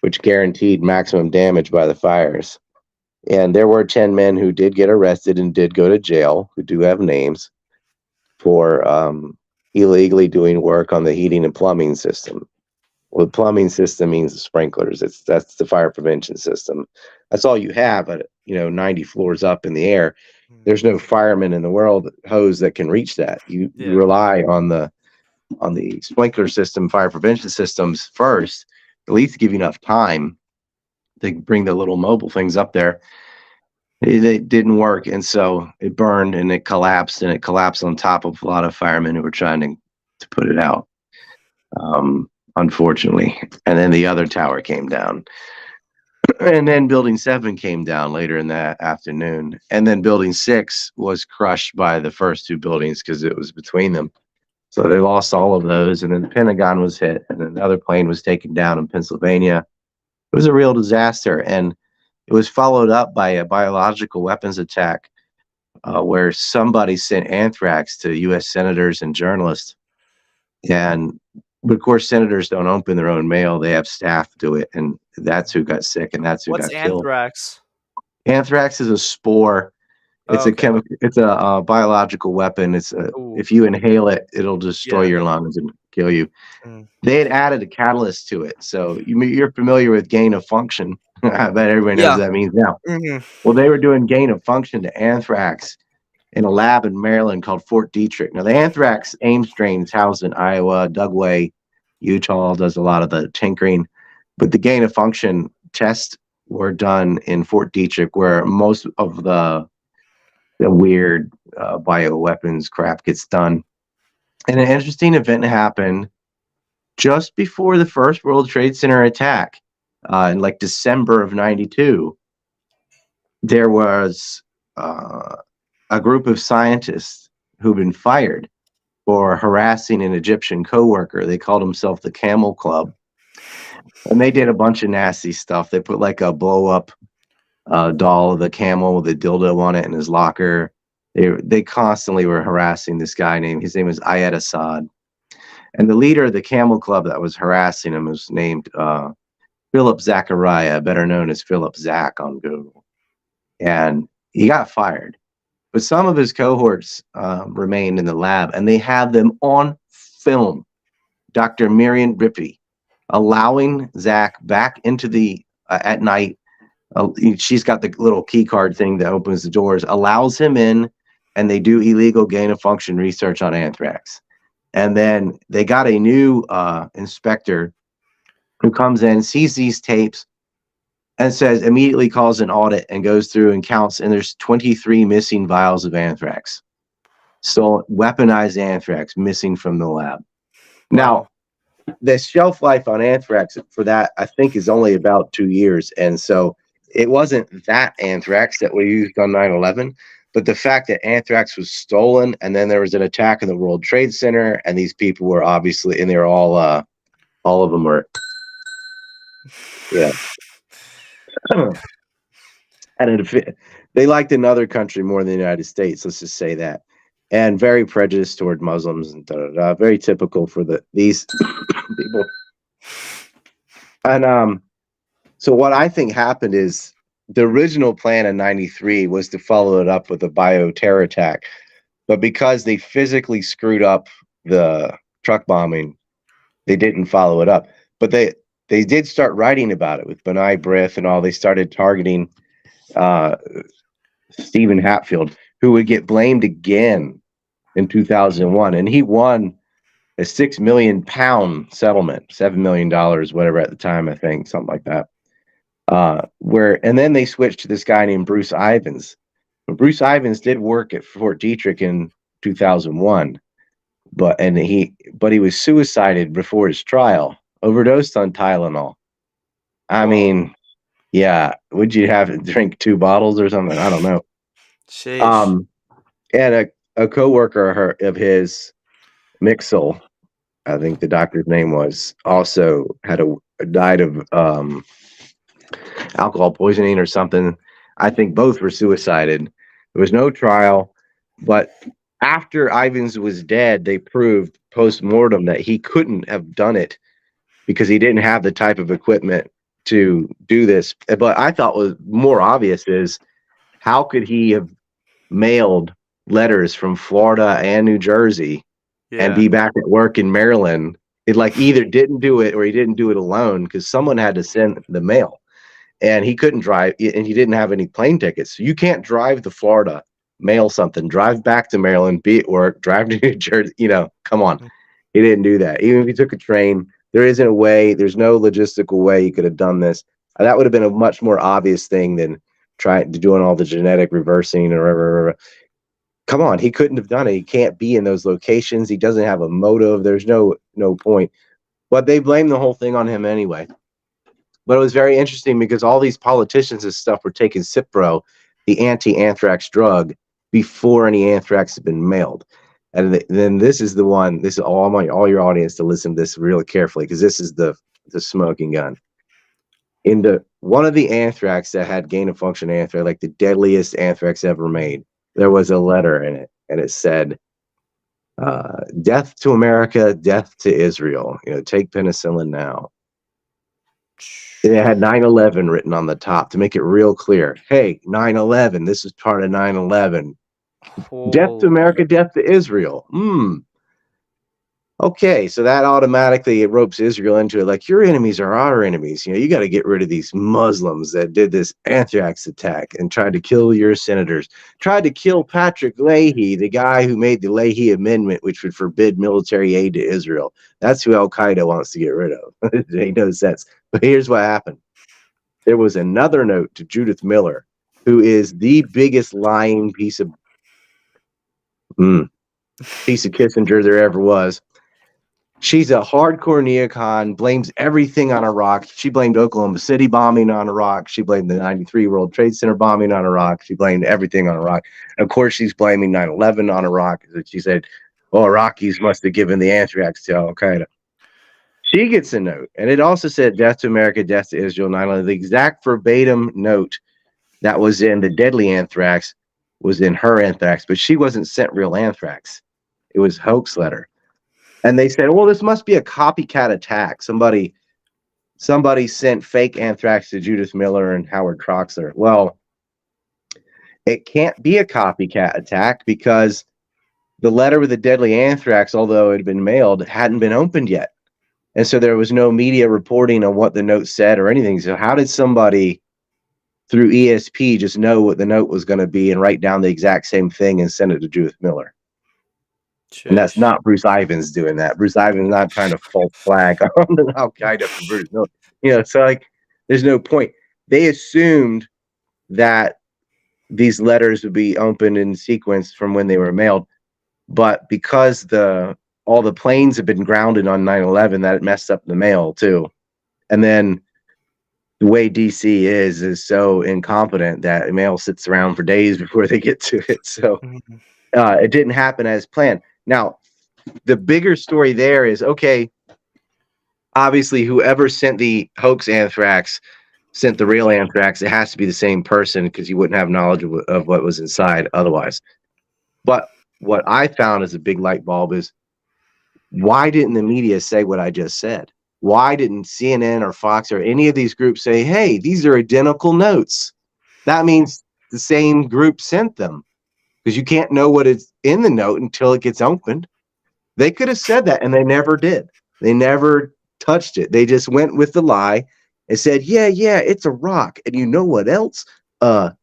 which guaranteed maximum damage by the fires. And there were 10 men who did get arrested and did go to jail, who do have names, for illegally doing work on the heating and plumbing system. Well, the plumbing system means the sprinklers. That's the fire prevention system. That's all you have at 90 floors up in the air. There's no fireman in the world hose that can reach that. You rely on the sprinkler system, fire prevention systems first, at least to give you enough time to bring the little mobile things up there. It didn't work, and so it burned and it collapsed, and it collapsed on top of a lot of firemen who were trying to put it out. Unfortunately, and then the other tower came down, and then Building 7 came down later in that afternoon, and then Building 6 was crushed by the first two buildings because it was between them. So they lost all of those, and then the Pentagon was hit, and another plane was taken down in Pennsylvania. It was a real disaster, and it was followed up by a biological weapons attack where somebody sent anthrax to U.S. senators and journalists. But of course, senators don't open their own mail. They have staff do it, and that's who got sick, and that's who got killed. What's anthrax? Anthrax is a spore. It's a chemical. It's a biological weapon. If you inhale it, it'll destroy your lungs and kill you. They had added a catalyst to it, so you're familiar with gain of function. I bet everybody knows what that means now. Well, they were doing gain of function to anthrax in a lab in Maryland called Fort Detrick. Now, the anthrax AIM strain is housed in Iowa. Dugway, Utah does a lot of the tinkering, but the gain of function tests were done in Fort Detrick, where most of the weird bioweapons crap gets done. And an interesting event happened just before the first World Trade Center attack in like December of '92. There was a group of scientists who've been fired for harassing an Egyptian coworker. They called themselves the Camel Club, and they did a bunch of nasty stuff. They put like a blow-up doll of the camel with a dildo on it in his locker. They constantly were harassing this guy his name was Ayed Assad, and the leader of the Camel Club that was harassing him was named Philip Zachariah, better known as Philip Zach on Google, and he got fired. But some of his cohorts remained in the lab, and they have them on film. Dr. Miriam Rippey allowing Zach back into the at night. She's got the little key card thing that opens the doors, allows him in, and they do illegal gain of function research on anthrax. And then they got a new inspector who comes in, sees these tapes, and immediately calls an audit and goes through and counts, and there's 23 missing vials of anthrax. So weaponized anthrax missing from the lab. Now, the shelf life on anthrax for that, I think, is only about 2 years. And so it wasn't that anthrax that we used on 9/11, but the fact that anthrax was stolen, and then there was an attack in the World Trade Center, and these people were obviously, and they're all of them were, and they liked another country more than the United States. Let's just say that, and very prejudiced toward Muslims and very typical for these people. And so what I think happened is the original plan in '93 was to follow it up with a bioterror attack, but because they physically screwed up the truck bombing, they didn't follow it up. But they did start writing about it with B'nai B'rith and all. They started targeting Stephen Hatfield, who would get blamed again in 2001, and he won a £6 million settlement, $7 million, whatever at the time, I think, something like that. And then they switched to this guy named Bruce Ivins. But Bruce Ivins did work at Fort Detrick in 2001, but he was suicided before his trial, overdosed on Tylenol. I mean, yeah, would you have to drink 2 bottles or something? I don't know. Sheesh. And a coworker of his, Mixel, I think the doctor's name was, also died of alcohol poisoning or something. I think both were suicided. There was no trial, but after Ivins was dead, they proved post-mortem that he couldn't have done it because he didn't have the type of equipment to do this. But I thought was more obvious is, how could he have mailed letters from Florida and New Jersey and be back at work in Maryland? It either didn't do it or he didn't do it alone, because someone had to send the mail, and he couldn't drive, and he didn't have any plane tickets. So you can't drive to Florida, mail something, drive back to Maryland, be at work, drive to New Jersey. Come on. He didn't do that. Even if he took a train, there isn't a way, there's no logistical way he could have done this. That would have been a much more obvious thing than doing all the genetic reversing or whatever. Come on, he couldn't have done it. He can't be in those locations. He doesn't have a motive. There's no point. But they blame the whole thing on him anyway. But it was very interesting because all these politicians and stuff were taking Cipro, the anti-anthrax drug, before any anthrax had been mailed. And then this is the one. This is all your audience to listen to this really carefully, because this is the smoking gun. In one of the anthrax that had gain of function anthrax, like the deadliest anthrax ever made, there was a letter in it, and it said, "Death to America, death to Israel. Take penicillin now." And it had 9/11 written on the top to make it real clear. Hey, 9/11. This is part of 9/11. Death to America, death to Israel. Okay, so that automatically ropes Israel into it. Like, your enemies are our enemies. You got to get rid of these Muslims that did this anthrax attack and tried to kill your senators. Tried to kill Patrick Leahy, the guy who made the Leahy Amendment, which would forbid military aid to Israel. That's who Al Qaeda wants to get rid of. It makes no sense. But here's what happened. There was another note to Judith Miller, who is the biggest lying piece of Kissinger there ever was. She's a hardcore neocon, blames everything on Iraq. She blamed Oklahoma City bombing on Iraq. She blamed the 93 World Trade Center bombing on Iraq. She blamed everything on Iraq. And of course, she's blaming 9/11 on Iraq. She said, Iraqis must have given the anthrax to Al Qaeda. She gets a note, and it also said, "Death to America, death to Israel, 9/11." The exact verbatim note that was in the deadly anthrax was in her anthrax, but she wasn't sent real anthrax. It was hoax letter. And they said, well, this must be a copycat attack. Somebody sent fake anthrax to Judith Miller and Howard Troxler. Well, it can't be a copycat attack because the letter with the deadly anthrax, although it had been mailed, hadn't been opened yet. And so there was no media reporting on what the note said or anything. So how did somebody through ESP just know what the note was going to be and write down the exact same thing and send it to Judith Miller? Jeez. And that's not Bruce Ivins doing that. Bruce Ivins not trying to false flag on the Al Qaeda for Bruce. No, so there's no point. They assumed that these letters would be opened in sequence from when they were mailed, but because all the planes have been grounded on 9/11, that it messed up the mail too. And then the way DC is so incompetent that the mail sits around for days before they get to it. So it didn't happen as planned. Now, the bigger story there is, okay, obviously whoever sent the hoax anthrax sent the real anthrax. It has to be the same person because you wouldn't have knowledge of what was inside otherwise. But what I found as a big light bulb is, why didn't the media say what I just said? Why didn't CNN or Fox or any of these groups say, hey, these are identical notes? That means the same group sent them, because you can't know what is in the note until it gets opened. They could have said that, and they never did. They never touched it. They just went with the lie and said, yeah, it's a rock. And you know what else?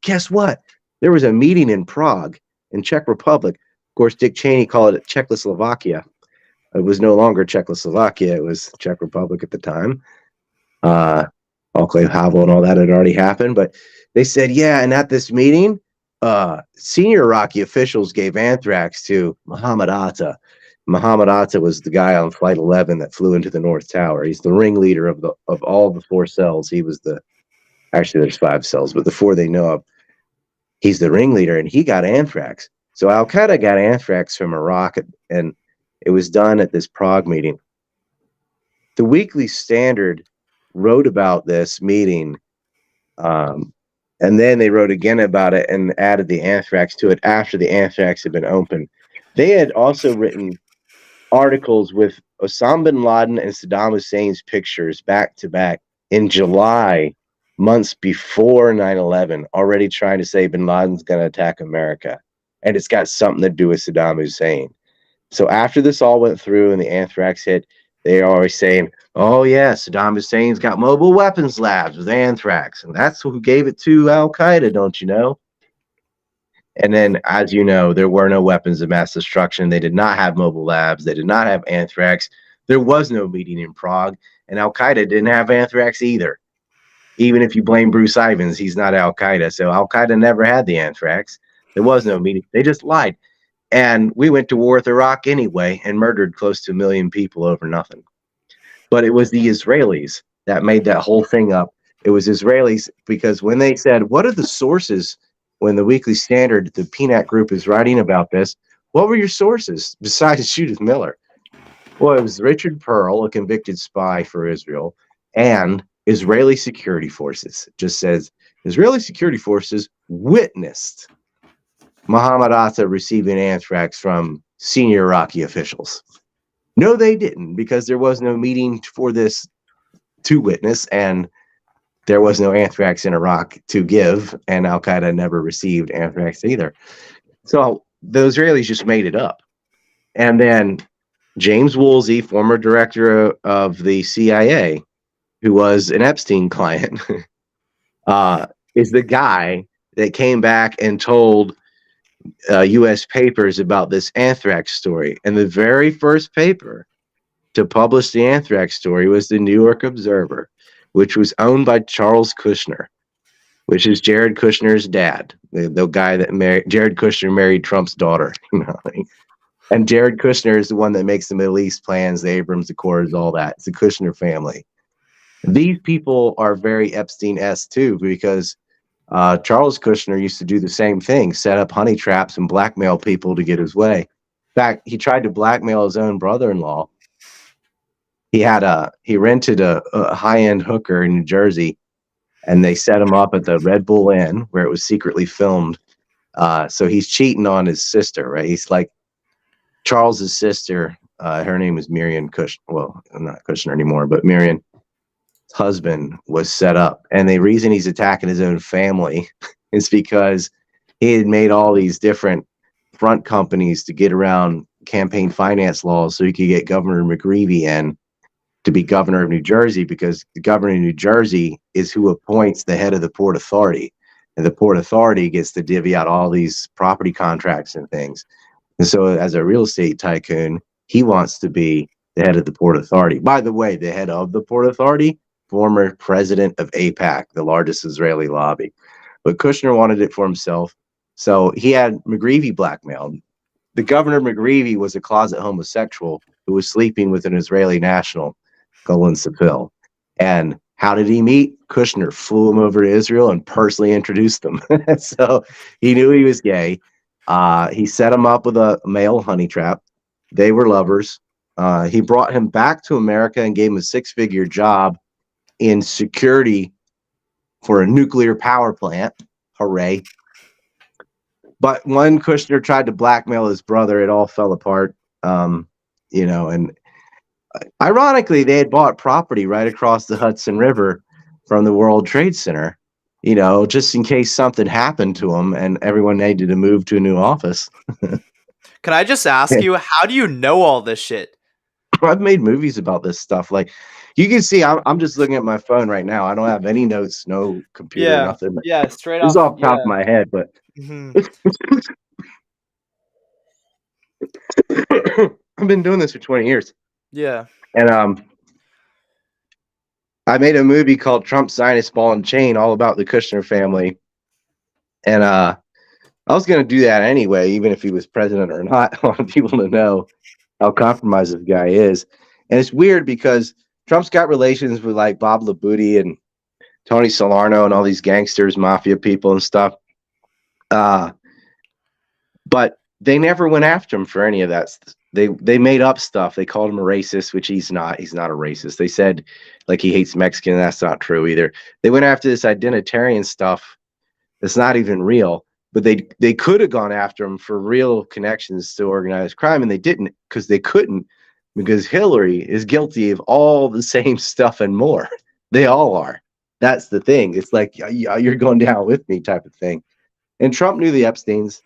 Guess what? There was a meeting in Prague, in Czech Republic, Of course, Dick Cheney called it Czechoslovakia. It was no longer Czechoslovakia; it was Czech Republic at the time. Enclave Havel and all that had already happened, but they said, yeah, and at this meeting, senior Iraqi officials gave anthrax to Muhammad Atta. Muhammad Atta was the guy on Flight 11 that flew into the North Tower. He's the ringleader of all the 4 cells. He was actually there's 5 cells, but the 4 they know of, he's the ringleader, and he got anthrax. So Al Qaeda got anthrax from Iraq, and it was done at this Prague meeting. The Weekly Standard wrote about this meeting, and then they wrote again about it and added the anthrax to it after the anthrax had been opened. They had also written articles with Osama bin Laden and Saddam Hussein's pictures back to back in July, months before 9/11, already trying to say bin Laden's going to attack America. And it's got something to do with Saddam Hussein. So after this all went through and the anthrax hit, they are always saying, oh, yeah, Saddam Hussein's got mobile weapons labs with anthrax. And that's who gave it to Al Qaeda, don't you know? And then, as you know, there were no weapons of mass destruction. They did not have mobile labs. They did not have anthrax. There was no meeting in Prague. And Al Qaeda didn't have anthrax either. Even if you blame Bruce Ivins, he's not Al Qaeda. So Al Qaeda never had the anthrax. There was no meeting. They just lied. And we went to war with Iraq anyway and murdered close to 1 million people over nothing. But it was the Israelis that made that whole thing up. It was Israelis because when they said, what are the sources when the Weekly Standard, the PNAC group, is writing about this, what were your sources besides Judith Miller? Well, it was Richard Pearl, a convicted spy for Israel, and Israeli security forces. It just says Israeli security forces witnessed Muhammad Atta receiving anthrax from senior Iraqi officials. No, they didn't, because there was no meeting for this to witness, and there was no anthrax in Iraq to give, and Al Qaeda never received anthrax either. So the Israelis just made it up. And then James Woolsey, former director of the CIA, who was an Epstein client, is the guy that came back and told U.S. papers about this anthrax story. And the very first paper to publish the anthrax story was the New York Observer, which was owned by Charles Kushner, which is Jared Kushner's dad, the guy that Jared Kushner married Trump's daughter. And Jared Kushner is the one that makes the Middle East plans, the Abrams Accords, all that. It's the Kushner family. These people are very Epstein-esque too, because Charles Kushner used to do the same thing, set up honey traps and blackmail people to get his way. In fact, he tried to blackmail his own brother-in-law. He rented a high-end hooker in New Jersey, and they set him up at the Red Bull Inn where it was secretly filmed. So he's cheating on his sister, right? He's like Charles's sister. Her name is Miriam Kushner. Well, not Kushner anymore, but Miriam's husband was set up. And the reason he's attacking his own family is because he had made all these different front companies to get around campaign finance laws so he could get Governor McGreevey in to be governor of New Jersey, because the governor of New Jersey is who appoints the head of the Port Authority. And the Port Authority gets to divvy out all these property contracts and things. And so as a real estate tycoon, he wants to be the head of the Port Authority. By the way, the head of the Port Authority, former president of AIPAC, the largest Israeli lobby. But Kushner wanted it for himself. So he had McGreevey blackmailed. The governor of McGreevey was a closet homosexual who was sleeping with an Israeli national, Golan Sapil. And how did he meet? Kushner flew him over to Israel and personally introduced them. So he knew he was gay. He set him up with a male honey trap. They were lovers. He brought him back to America and gave him a 6-figure job in security for a nuclear power plant. Hooray. But when Kushner tried to blackmail his brother, it all fell apart. And ironically, they had bought property right across the Hudson River from the World Trade Center, just in case something happened to them and everyone needed to move to a new office. Can I just ask you, how do you know all this shit? I've made movies about this stuff. Like, you can see, I'm just looking at my phone right now. I don't have any notes, no computer, nothing. Yeah, straight This is off. off the top of my head, but Mhm. I've been doing this for 20 years. Yeah. And I made a movie called Trump Zionist Ball and Chain, all about the Kushner family. And I was going to do that anyway, even if he was president or not. I want people to know how compromised this guy is. And it's weird because Trump's got relations with like Bob Labuti and Tony Salerno and all these gangsters, mafia people and stuff. But they never went after him for any of that. They made up stuff. They called him a racist, which he's not. He's not a racist. They said like he hates Mexican. That's not true either. They went after this identitarian stuff that's not even real. But they could have gone after him for real connections to organized crime, and they didn't because they couldn't, because Hillary is guilty of all the same stuff and more. They all are. That's the thing. It's like you're going down with me type of thing. And Trump knew the Epsteins,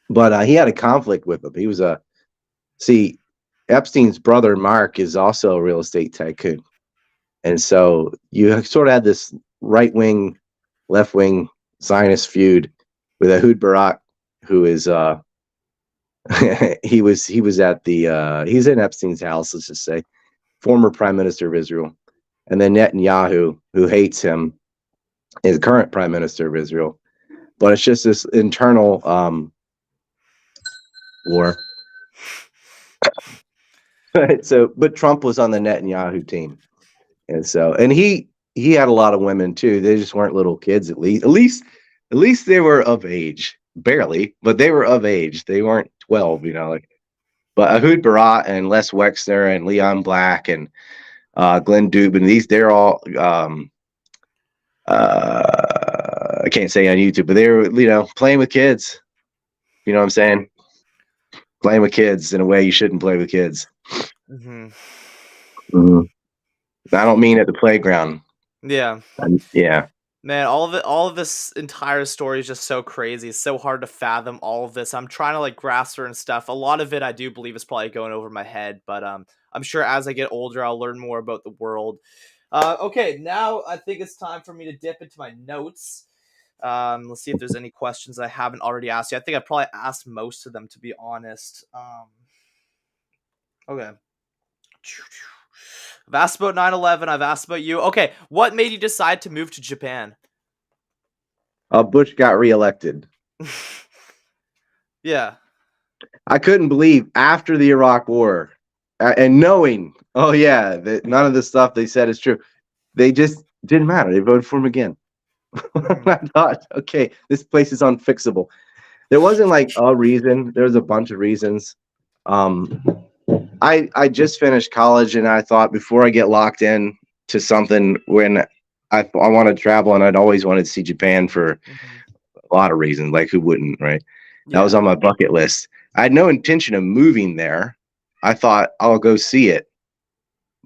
but he had a conflict with them. He was Epstein's brother Mark is also a real estate tycoon, and so you sort of had this right wing, left wing Zionist feud with Ehud Barak, who is he was at the he's in Epstein's house, let's just say, former prime minister of Israel, and then Netanyahu, who hates him, is the current prime minister of Israel. But it's just this internal war. So, but Trump was on the Netanyahu team, and so, and he had a lot of women too. They just weren't little kids. At least they were of age, barely, but they were of age. They weren't 12, like. But Ehud Barak and Les Wexner and Leon Black and Glenn Dubin, they're all I can't say on YouTube, but they were playing with kids. You know what I'm saying? Playing with kids in a way you shouldn't play with kids. Mm-hmm. Mm-hmm. I don't mean at the playground. Yeah. Yeah. Man, all of this entire story is just so crazy. It's so hard to fathom all of this. I'm trying to like grasp her and stuff. A lot of it I do believe is probably going over my head, but I'm sure as I get older I'll learn more about the world. Okay, now I think it's time for me to dip into my notes. Let's see if there's any questions I haven't already asked you. I think I probably asked most of them, to be honest. Okay. I've asked about 9/11. I've asked about you. Okay, what made you decide to move to Japan? Bush got reelected. Yeah. I couldn't believe after the Iraq War and knowing, that none of the stuff they said is true. They just didn't matter. They voted for him again. I thought, okay, this place is unfixable. There wasn't like a reason. There was a bunch of reasons. I just finished college, and I thought before I get locked in to something, when I want to travel, and I'd always wanted to see Japan for a lot of reasons. Like, who wouldn't, right? Yeah. That was on my bucket list. I had no intention of moving there. I thought I'll go see it.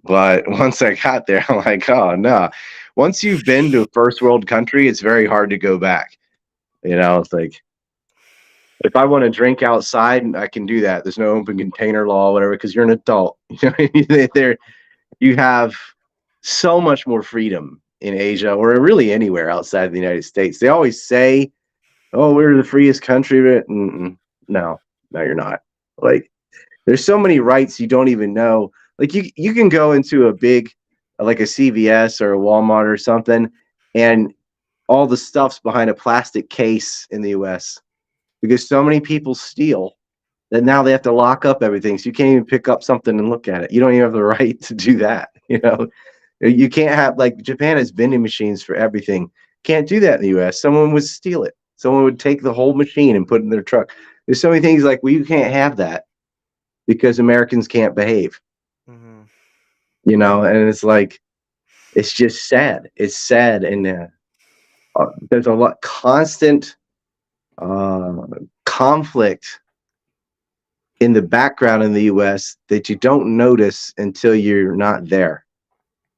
But once I got there, I'm like, oh, no. Once you've been to a first world country, it's very hard to go back. It's like, if I want to drink outside, I can do that. There's no open container law, whatever, because you're an adult. You have so much more freedom in Asia, or really anywhere outside of the United States. They always say, oh, we're the freest country. But no, you're not. Like, there's so many rights you don't even know. Like, you can go into a big, like a CVS or a Walmart or something, and all the stuff's behind a plastic case in the U.S. because so many people steal that now they have to lock up everything. So you can't even pick up something and look at it. You don't even have the right to do that. You can't have, like, Japan has vending machines for everything. Can't do that in the U.S. Someone would steal it. Someone would take the whole machine and put it in their truck. There's so many things like, well, you can't have that because Americans can't behave. Mm-hmm. And it's like, it's just sad. It's sad. And there's a lot constant conflict in the background in the U.S. that you don't notice until you're not there.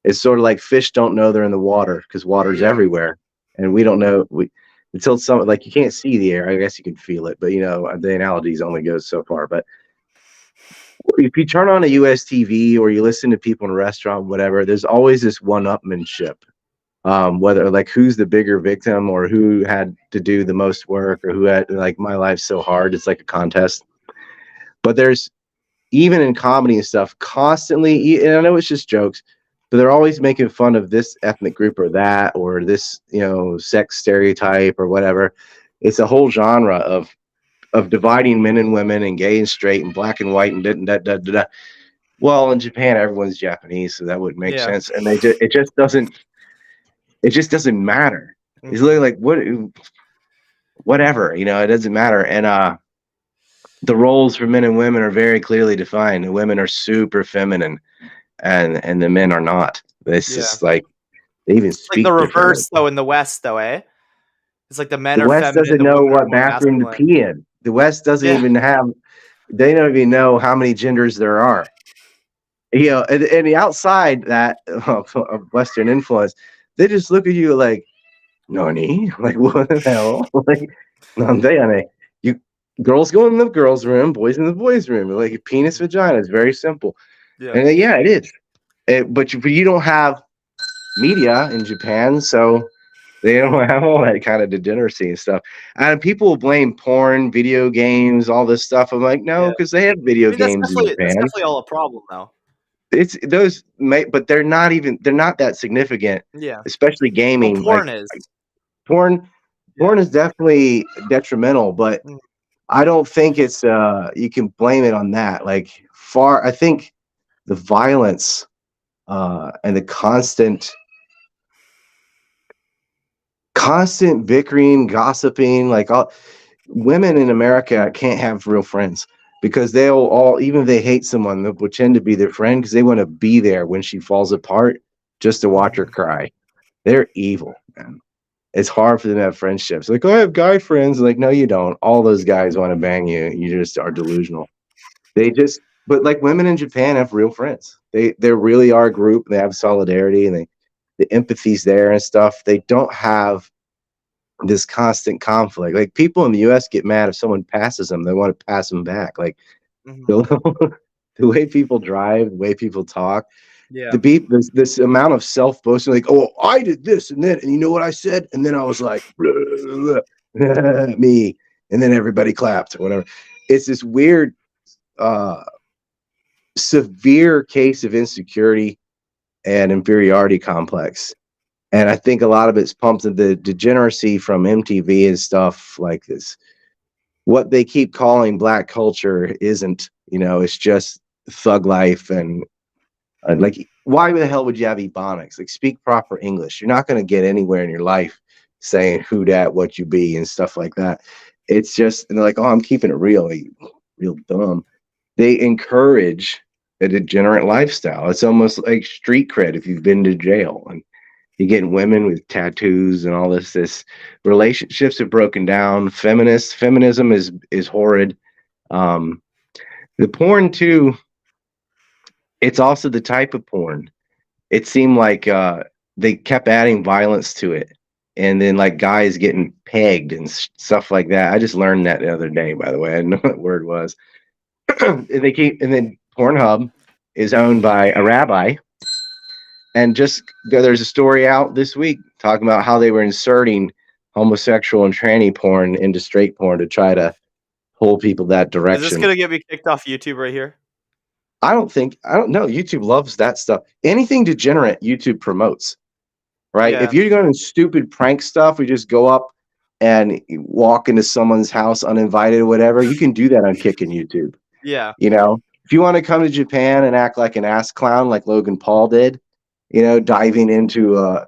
It's sort of like fish don't know they're in the water because water's everywhere, and we don't know until like, you can't see the air. I guess you can feel it, but the analogies only goes so far. But if you turn on a US TV or you listen to people in a restaurant, whatever, there's always this one-upmanship. Whether like who's the bigger victim or who had to do the most work or who had, like, my life's so hard. It's like a contest. But there's, even in comedy and stuff, constantly, and I know it's just jokes, but they're always making fun of this ethnic group or that, or this, sex stereotype or whatever. It's a whole genre of dividing men and women and gay and straight and black and white and da. Well, in Japan, everyone's Japanese, so that wouldn't make Yeah. sense. And it just doesn't matter. It's literally like, whatever, it doesn't matter. And the roles for men and women are very clearly defined. The women are super feminine, and the men are not. It's just like they even It's like speak the differently. reverse though in the West though, eh? It's like the men The are West feminine, doesn't the know women are what more bathroom to masculine. pee in. The West doesn't Yeah. even have. They don't even know how many genders there are. And the outside that of Western influence, they just look at you like, "Nani? Like, what the hell? Like, you girls go in the girls' room, boys in the boys' room. Like, penis, vagina. It's very simple." Yeah. And yeah, it is. But you don't have media in Japan, so they don't have all that kind of degeneracy and stuff. And people blame porn, video games, all this stuff. I'm like, no, Yeah. because they have video I mean, that's games in definitely Japan. all a problem though. It's those, but they're not that significant. Yeah. Especially Well, gaming. porn Like is. porn Yeah. is definitely detrimental, but Mm. I don't think it's you can blame it on that. Like I think the violence and the constant bickering, gossiping, like all women in America can't have real friends because they'll all, even if they hate someone, they'll pretend to be their friend because they want to be there when she falls apart just to watch her cry. They're evil, man. It's hard for them to have friendships. Like, oh, I have guy friends. Like, no, you don't. All those guys want to bang you. You just are delusional. But like women in Japan have real friends. They really are a group. They have solidarity and the empathy's there and stuff. They don't have this constant conflict. Like people in the US get mad if someone passes them, they want to pass them back. Like the way people drive, the way people talk, Yeah. this amount of self-boasting, like, oh, I did this and then, and you know what I said? And then I was like, me. And then everybody clapped or whatever. It's this weird, severe case of insecurity and inferiority complex. And I think a lot of it's pumped in the degeneracy from MTV and stuff like this. What they keep calling black culture isn't, it's just thug life and like, why the hell would you have ebonics? Like, speak proper English. You're not going to get anywhere in your life saying who dat, what you be, and stuff like that. It's just, and they're like, oh, I'm keeping it real, like, real dumb. They encourage a degenerate lifestyle. It's almost like street cred if you've been to jail. And you're getting women with tattoos and all this relationships have broken down. Feminism is horrid. The porn too, it's also the type of porn. It seemed like they kept adding violence to it. And then like guys getting pegged and stuff like that. I just learned that the other day, by the way. I didn't know what word was. And then Pornhub is owned by a rabbi. And just there's a story out this week talking about how they were inserting homosexual and tranny porn into straight porn to try to pull people that direction. Is this gonna get me kicked off YouTube right here? I don't know. YouTube loves that stuff. Anything degenerate, YouTube promotes. Right? Yeah. If you're going to stupid prank stuff, we just go up and walk into someone's house uninvited or whatever, you can do that on Kickin' YouTube. Yeah. If you want to come to Japan and act like an ass clown like Logan Paul did, diving into a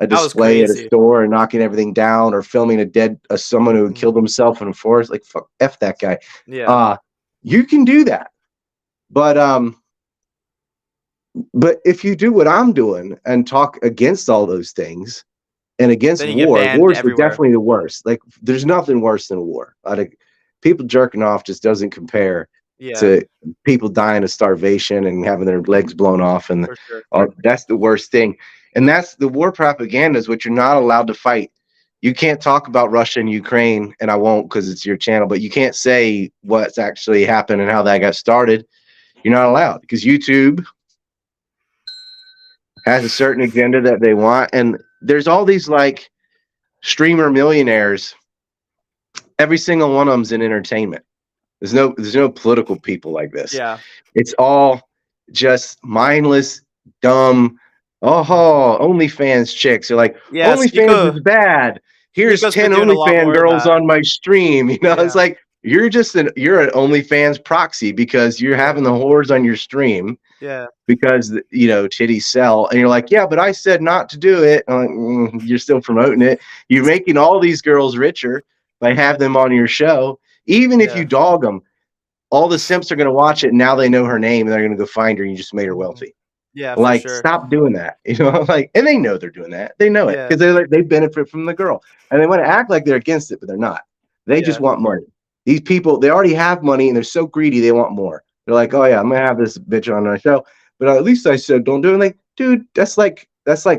display at a store and knocking everything down or filming someone who killed himself in a forest, like fuck, F that guy. Yeah. You can do that. But if you do what I'm doing and talk against all those things and against war, wars are definitely the worst. Like there's nothing worse than war. People jerking off just doesn't compare to people dying of starvation and having their legs blown off. And that's the worst thing. And that's the war propaganda is what you're not allowed to fight. You can't talk about Russia and Ukraine, and I won't because it's your channel, but you can't say what's actually happened and how that got started. You're not allowed because YouTube has a certain agenda that they want. And there's all these like streamer millionaires. Every single one of them's in entertainment. There's no political people like this. Yeah. It's all just mindless, dumb. Mhm. Oh, OnlyFans chicks are like, Yeah, OnlyFans is bad. Here's Sneako's been 10 doing a lot OnlyFans more of girls that. on my stream. It's Yeah, like you're an OnlyFans proxy because you're yeah, having the whores on your stream yeah. because titties sell, and you're like, yeah, but I said not to do it. I'm like, you're still promoting it. You're making all these girls richer by have them on your show, even if you Yeah. dog them. All the simps are going to watch it. And now they know her name, and they're going to go find her. And you just made her Mhm. wealthy. Yeah, for Like, sure. stop doing that. Like, and they know they're doing that. They know it Yeah, because they benefit from the girl, and they want to act like they're against it, but they're not. They just yeah. want money. These people, they already have money, and they're so greedy. They want more. They're like, oh Mhm. yeah, I'm gonna have this bitch on my show, but at least I said don't do it. Like, dude, that's like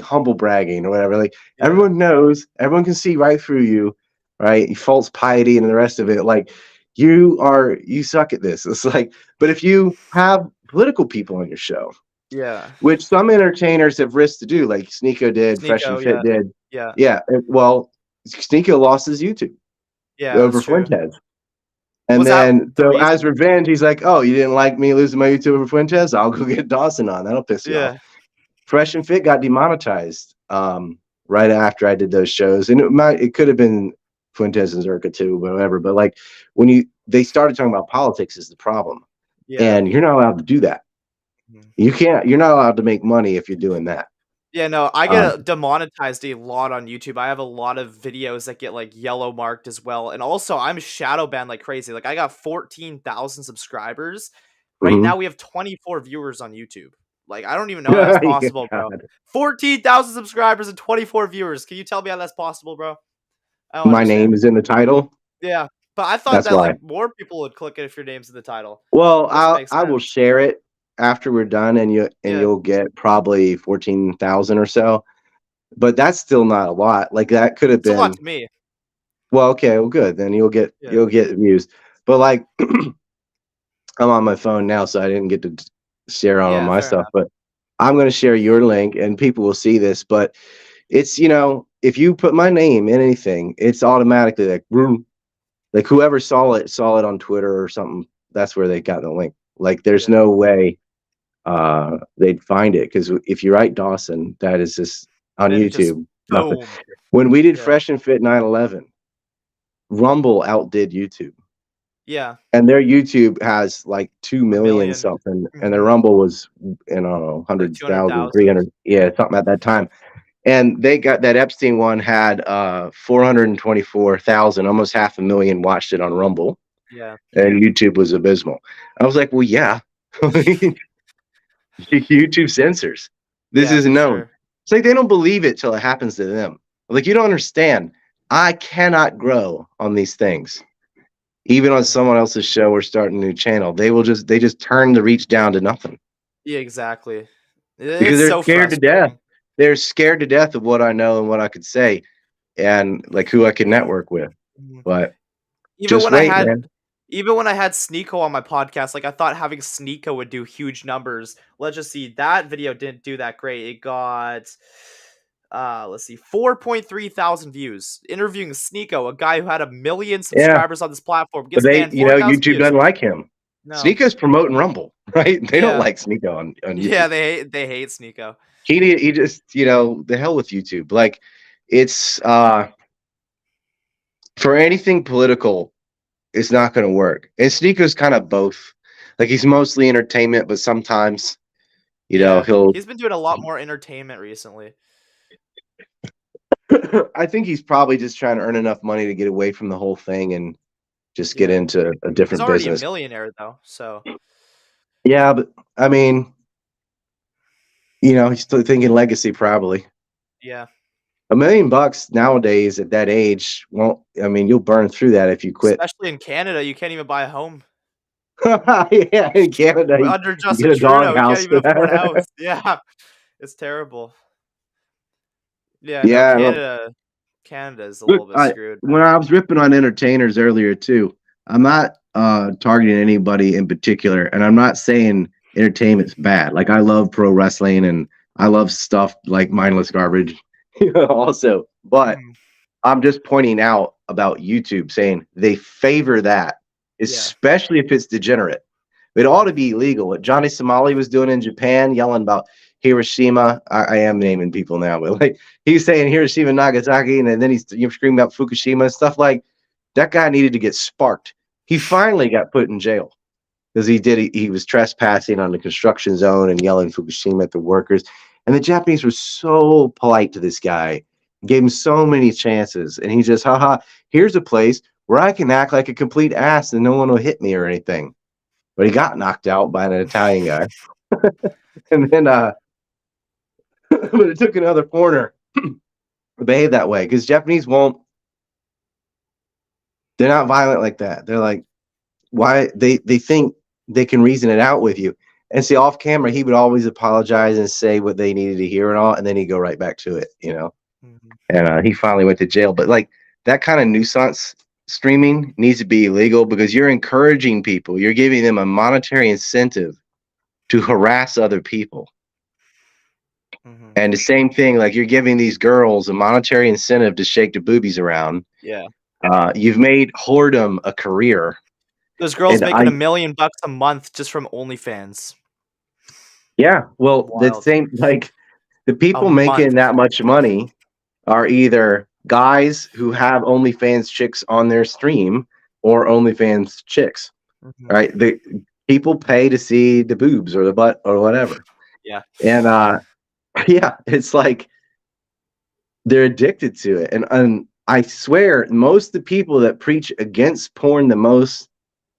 humble bragging or whatever. Like, Yeah, everyone knows, everyone can see right through you, right? False piety and the rest of it. Like, you suck at this. It's like, but if you have political people on your show, yeah. which some entertainers have risked to do, like Sneako did, Fresh and Sneako, Fit yeah, did. yeah, Yeah, well, Sneako lost his YouTube yeah, over that's true. Fuentes. And Was that then, the so reason? as revenge, he's like, oh, you didn't like me losing my YouTube over Fuentes? I'll go get Dawson on. That'll piss you off. Yeah, Fresh and Fit got demonetized right after I did those shows. And it could have been Fuentes and Zerka too, whatever. But like they started talking about politics is the problem. yeah. And you're not allowed to do that. Mhm. You're not allowed to make money if you're doing that. Yeah, no, I Um, get demonetized a lot on YouTube. I have a lot of videos that get, like, yellow marked as well, and also, I'm shadow banned like crazy. Like, I got 14,000 subscribers. Right mhm. now, we have 24 viewers on YouTube. Like, I don't even know how that's Yeah, possible, bro. God. 14,000 subscribers and 24 viewers. Can you tell me how that's possible, bro? I don't My name understand. is in the title. Yeah, but I thought That's that, why. like, more people would click it if your name's in the title. Well, Doesn't I make I will sense. share it after we're done, and Yeah, you'll get probably 14,000 or so. But that's still not a lot. Like that could have it's a lot been. to me. Well, okay, well, good. Then Yeah, you'll get views. But like, I'm on my phone now, so I didn't get to share out on yeah, my fair stuff. enough. But I'm going to share your link, and people will see this. But it's if you put my name in anything, it's automatically like boom. Like whoever saw it on Twitter or something. That's where they got the link. Like there's Yeah, no way they'd find it because if you write Dawson, that is just on then it just YouTube. Nothing. boom. When we did Yeah, Fresh and Fit 9/11, Rumble outdid YouTube, yeah, and their YouTube has like 2 million 1,000,000. something, and their Mhm. Rumble was I don't know Like 100,000, 200,000. 300, yeah, something at that time. And they got that Epstein one had 424,000, almost half a million watched it on Rumble, Yeah. and YouTube was abysmal. I was like, well, yeah, YouTube censors. This Yeah, is for known. sure. It's like they don't believe it till it happens to them. Like you don't understand. I cannot grow on these things. Even on Mhm. someone else's show or starting a new channel, they just turn the reach down to nothing Yeah, exactly. because It's they're so scared to death. frustrating. They're scared to death of what I know and what I could say and like who I can network with. Mhm. But Even just when I wait, had man. even when I had Sneako on my podcast, like, I thought having Sneako would do huge numbers. Let's just see, that video didn't do that great. It got, let's see, 4.3 thousand views. Interviewing Sneako, a guy who had 1,000,000 Yeah, subscribers on this platform, but gets banned 4,000 YouTube views. doesn't like him. No. Sneako's promoting Rumble, right? They don't Yeah. like Sneako on Yeah, YouTube. they hate Sneako. He just the hell with YouTube. Like it's for anything political, it's not going to work. And Sneako's kind of both. Like he's mostly entertainment, but sometimes Yeah. he'll. He's been doing a lot more entertainment recently. I think he's probably just trying to earn enough money to get away from the whole thing and just get Yeah. into a He's different already a business. millionaire though, so Yeah, but I mean, he's still thinking legacy probably. yeah. $1 million nowadays at that age won't. I mean, you'll burn through that if you quit. Especially in Canada, you can't even buy a home. Yeah, in Canada, Under you get Justin a Trudeau, you can't doghouse even for afford a that. house. Yeah. It's terrible. Yeah, no, Yeah, well, Canada is a look, little bit screwed, when man. I was ripping on entertainers earlier too, I'm not targeting anybody in particular, and I'm not saying entertainment's bad. Like I love pro wrestling and I love stuff like mindless garbage, also. But Mhm. I'm just pointing out about YouTube, saying they favor that. Yeah. especially if it's degenerate. It ought to be illegal. What Johnny Somali was doing in Japan, yelling about Hiroshima. I am naming people now, but like he's saying Hiroshima, Nagasaki, and then he's screaming about Fukushima and stuff like that. Guy needed to get sparked. He finally got put in jail because he was trespassing on the construction zone and yelling Fukushima at the workers. And the Japanese were so polite to this guy, gave him so many chances, and he just, haha, here's a place where I can act like a complete ass and no one will hit me or anything. But he got knocked out by an Italian guy. And then but it took another foreigner to behave that way because Japanese won't, they're not violent like that. They're like, why they think they can reason it out with you. And see, off camera, he would always apologize and say what they needed to hear and all, and then he'd go right back to it, you know. And he finally went to jail. But like that kind of nuisance streaming needs to be illegal because you're encouraging people, you're giving them a monetary incentive to harass other people. And the same thing, like you're giving these girls a monetary incentive to shake the boobies around. Yeah. You've made whoredom a career. Those girls making $1 million a month just from OnlyFans. Yeah, well, the same, like the people making that much money are either guys who have OnlyFans chicks on their stream or OnlyFans chicks. Right? The people pay to see the boobs or the butt or whatever. Yeah. And yeah, it's like they're addicted to it. And I swear most of the people that preach against porn the most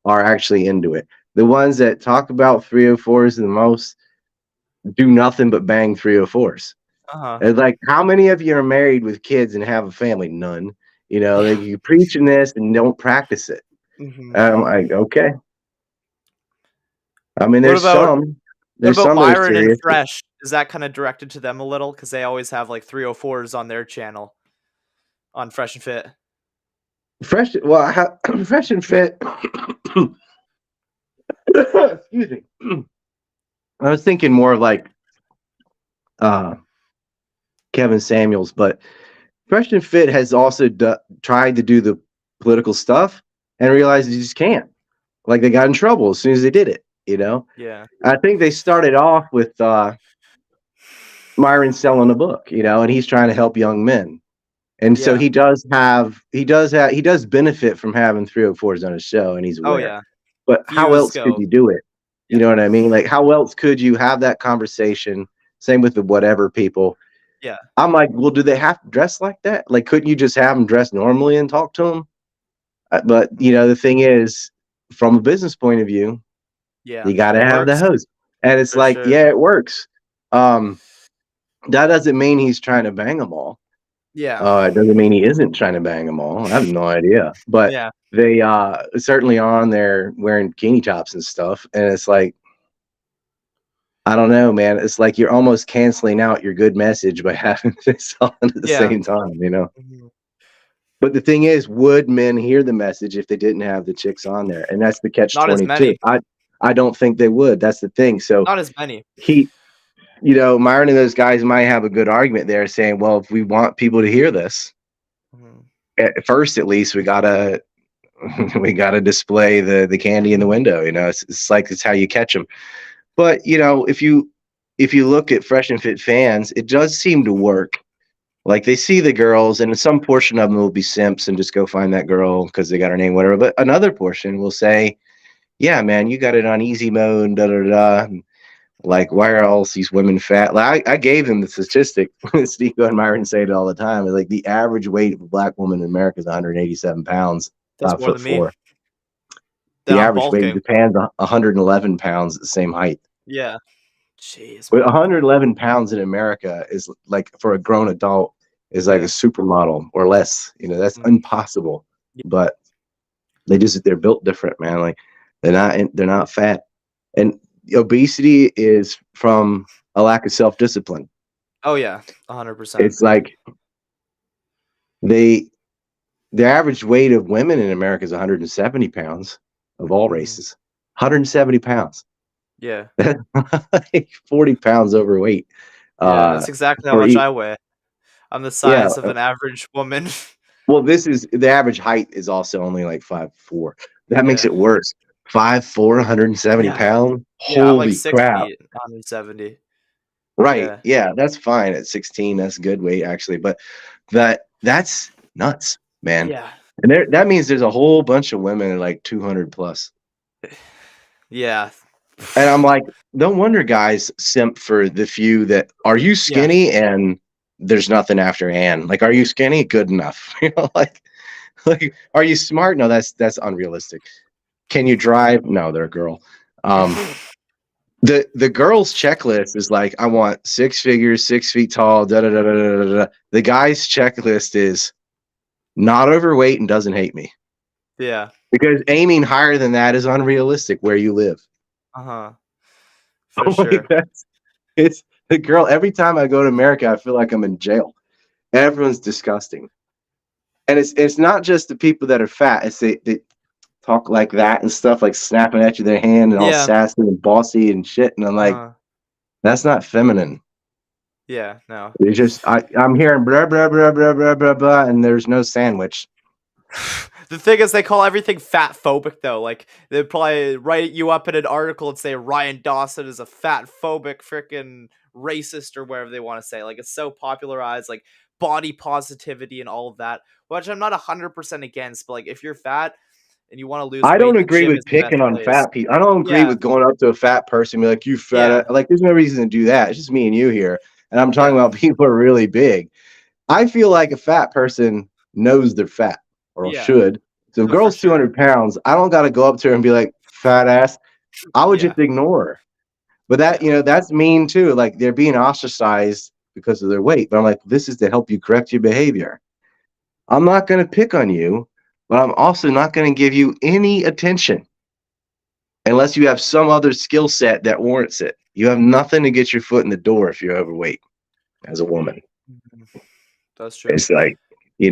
are actually into it. The ones that talk about 304s the most do nothing but bang 304s. It's like, how many of you are married with kids and have a family? None. You know, like you preaching this and don't practice it. And I'm like, okay. I mean, there's some. There's what about some Myron serious, and Fresh? Is that kind of directed to them a little? Because they always have like 304s on their channel on Fresh and Fit. Fresh, well, Fresh and Fit. Excuse me. I was thinking more of like Kevin Samuels, but Fresh and Fit has also tried to do the political stuff and realized they just can't. Like they got in trouble as soon as they did it, you know? Yeah. I think they started off with Myron selling a book, you know, and he's trying to help young men. And so he does benefit from having 304s on his show, and he's aware. Oh yeah. But how else could you do it? You know what I mean? Like, how else could you have that conversation? Same with the whatever people. Yeah. I'm like, well, do they have to dress like that? Like, couldn't you just have them dress normally and talk to them? But you know, the thing is, from a business point of view, you got to have the host, and it's like, yeah, it works. That doesn't mean he's trying to bang them all. Yeah. It doesn't mean he isn't trying to bang them all. I have no idea, but they certainly are on there wearing bikini tops and stuff, and it's like, I don't know, man. It's like you're almost canceling out your good message by having this on at the same time, you know. But the thing is, would men hear the message if they didn't have the chicks on there? And that's the catch-22. I don't think they would. That's the thing. So not as many. You know, Myron and those guys might have a good argument there, saying, "Well, if we want people to hear this, at first, at least, we gotta display the candy in the window." You know, it's like it's how you catch them. But you know, if you look at Fresh and Fit fans, it does seem to work. Like they see the girls, and some portion of them will be simps and just go find that girl because they got her name, whatever. But another portion will say, "Yeah, man, you got it on easy mode, da da da." Like, why are all these women fat? Like, I gave them the statistic. Sneako and Myron say it all the time. Like, the average weight of a black woman in America is 187 pounds. That's more than me. The average weight in Japan's 111 pounds at the same height. Yeah. Jeez. But 111 pounds in America is like, for a grown adult, is like a supermodel or less. You know, that's impossible. But they're built different, man. Like, they're not fat. And obesity is from a lack of self-discipline. Oh yeah, 100%. It's like the average weight of women in America is 170 pounds of all races. 170 pounds. Yeah. Like 40 pounds overweight. Yeah, that's exactly how much I weigh. I'm the size of an average woman. Well, the average height is also only like 5'4". That makes Yeah. it worse. 5'4", 170 Yeah. pounds. Yeah, I'm like Holy 6 crap! feet, 170. Right? Yeah. Yeah, that's fine at 16. That's good weight actually, but that's nuts, man. Yeah. And that means there's a whole bunch of women at like 200 plus. Yeah. And I'm like, no wonder guys simp for the few that are you Yeah. skinny and there's nothing after and like, are you skinny? Good enough. Like, are you smart? No, that's unrealistic. Can you drive? No, they're a girl. Um, the girl's checklist is like, I want 6 figures, 6 feet tall, da da da da da da. The guy's checklist is not overweight and doesn't hate me. Yeah. Because aiming higher than that is unrealistic where you live. Uh-huh. For Like sure. it's the girl. Every time I go to America, I feel like I'm in jail. Everyone's disgusting, and it's not just the people that are fat. It's they talk like that and stuff, like snapping at you their hand and all Yeah. sassy and bossy and shit. And I'm like, Uh-huh. that's not feminine. Yeah, no. It's just I'm hearing blah blah blah blah blah blah blah, and there's no sandwich. The thing is, they call everything fat phobic, though. Like, they'd probably write you up in an article and say Ryan Dawson is a fat phobic freaking racist or whatever they want to say. Like, it's so popularized, like body positivity and all of that, which I'm not 100% against. But like, if you're fat and you want to lose I don't weight, the agree gym with is the best picking on place. fat people. I don't agree Yeah, with going up to a fat person and be like, you fat. yeah, Like, there's no reason to do that. It's just me and you here. And I'm talking yeah, about people who are really big. I feel like a fat person knows they're fat or yeah. should. So if No, for girl's sure. 200 pounds, I don't got to go up to her and be like, fat ass. I would Yeah, just ignore her. But that, yeah, that's mean too. Like they're being ostracized because of their weight. But I'm like, this is to help you correct your behavior. I'm not going to pick on you, but I'm also not going to give you any attention unless you have some other skill set that warrants it. You have nothing to get your foot in the door if you're overweight as a woman. Mhm. That's true. It's like, you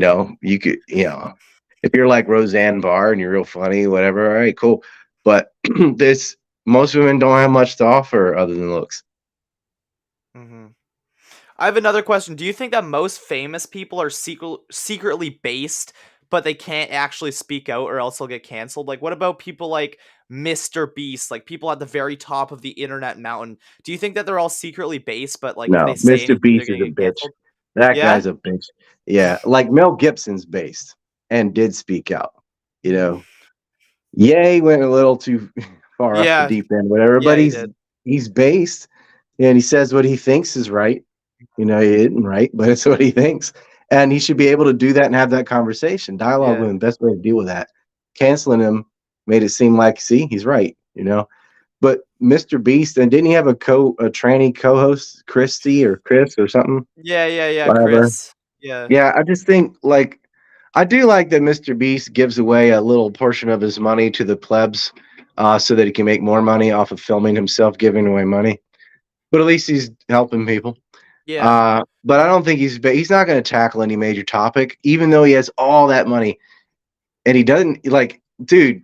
could, if you're like Roseanne Barr and you're real funny, whatever, all right, cool. But this most women don't have much to offer other than looks. Hmm. I have another question. Do you think that most famous people are secretly based, but they can't actually speak out or else they'll get canceled? Like, what about people like Mr. Beast, like people at the very top of the internet mountain? Do you think that they're all secretly based, but like if they No, say Mr. anything, they're Beast is gonna a get bitch. canceled? That Yeah? guy's a bitch. Yeah, like Mel Gibson's based and did speak out. You Mhm. know, Yay went a little too far off the Yeah. deep end, whatever. Yeah, But he he's did. he's based, and he says what he thinks is right. He isn't right, but it's what he thinks, and he should be able to do that and have that conversation. Dialogue with Yeah. him, best way to deal with that. Canceling him made it seem like, see, he's right. But Mr. Beast, and didn't he have a tranny co-host, Christy or Chris or something? Yeah, yeah, yeah, Whatever. Chris. Yeah. Yeah, I just think like I do like that Mr. Beast gives away a little portion of his money to the plebs, so that he can make more money off of filming himself giving away money. But at least he's helping people. Yeah. But I don't think he's not going to tackle any major topic, even though he has all that money, and he doesn't like, dude.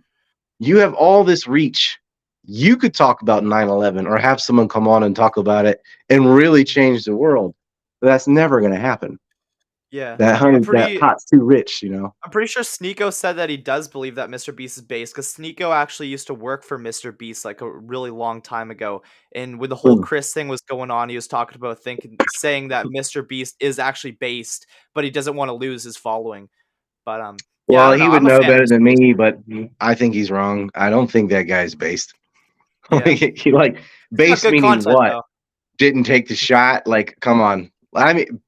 You have all this reach. You could talk about 9/11 or have someone come on and talk about it and really change the world. But that's never going to happen. Yeah. That pot's too rich. I'm pretty sure Sneako said that he does believe that Mr. Beast is based because Sneako actually used to work for Mr. Beast like a really long time ago. And when the whole Hmm. Chris thing was going on, he was talking about saying that Mr. Beast is actually based, but he doesn't want to lose his following. But yeah, I Well, don't know. he would I'm a know fan of better Mr. than Beast. me, but I think he's wrong. I don't think that guy's based. Yeah, Like he's got based good meaning content what? though. Didn't take the shot. Like, come on. I mean,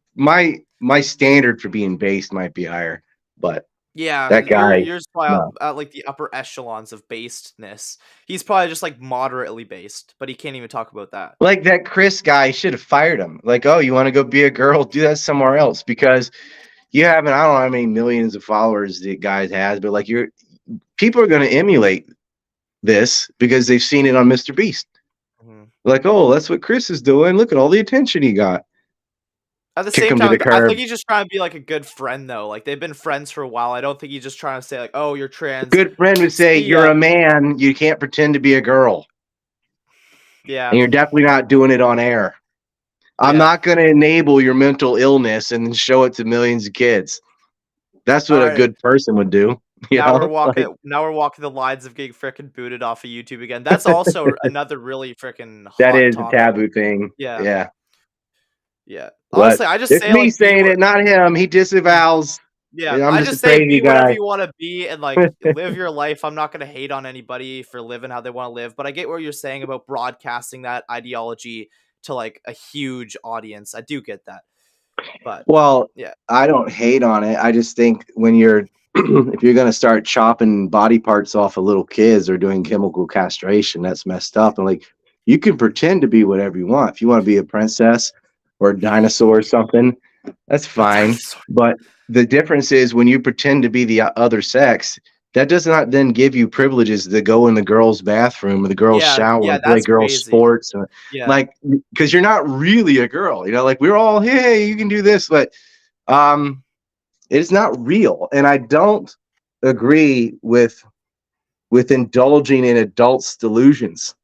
my standard for being based might be higher, but Yeah, that guy, yours probably no. at like the upper echelons of basedness. He's probably just like moderately based, but he can't even talk about that. Like that Chris guy should have fired him. Like, oh, you want to go be a girl? Do that somewhere else because you haven't. I don't know how many millions of followers the guy has, but like people are going to emulate this because they've seen it on Mr. Beast. Mhm. Like, oh, that's what Chris is doing. Look at all the attention he got. At the Kick same him to the time, I think curb. he's just trying to be like a good friend though. Like they've been friends for a while. I don't think he's just trying to say like, "Oh, you're A trans." good friend would say, See you're ya. a man. You can't pretend to be a girl. And Yeah. you're definitely not doing it on air. I'm Yeah. not going to enable your mental illness and then show it to millions of kids. That's All what a right. good person would do. You know, like Now we're walking the lines of getting frickin' booted off of YouTube again. That's also another really frickin' that hot is a topic. taboo thing. Yeah, Yeah. yeah. But Honestly, I just it's say, me like, saying it, not him. He disavows. yeah, I'm I just a just say crazy be whatever guy. you wanna be and, like, live your life. I'm not gonna hate on anybody for living how they wanna live, but I get what you're saying about broadcasting that ideology to, like, a huge audience. I do get that, but Well, yeah. I don't hate on it. I just think when you're if you're going to start chopping body parts off of little kids or doing chemical castration, that's messed up. And like, you can pretend to be whatever you want. If you want to be a princess or a dinosaur or something, that's A fine. dinosaur. But the difference is when you pretend to be the other sex, that does not then give you privileges to go in the girls' bathroom or the girls' Yeah, shower yeah, and play that's girls' crazy. sports. Yeah. Like, because you're not really a girl, like we're all, hey, you can do this, but um, it's not real. And I don't agree with indulging in adults' delusions.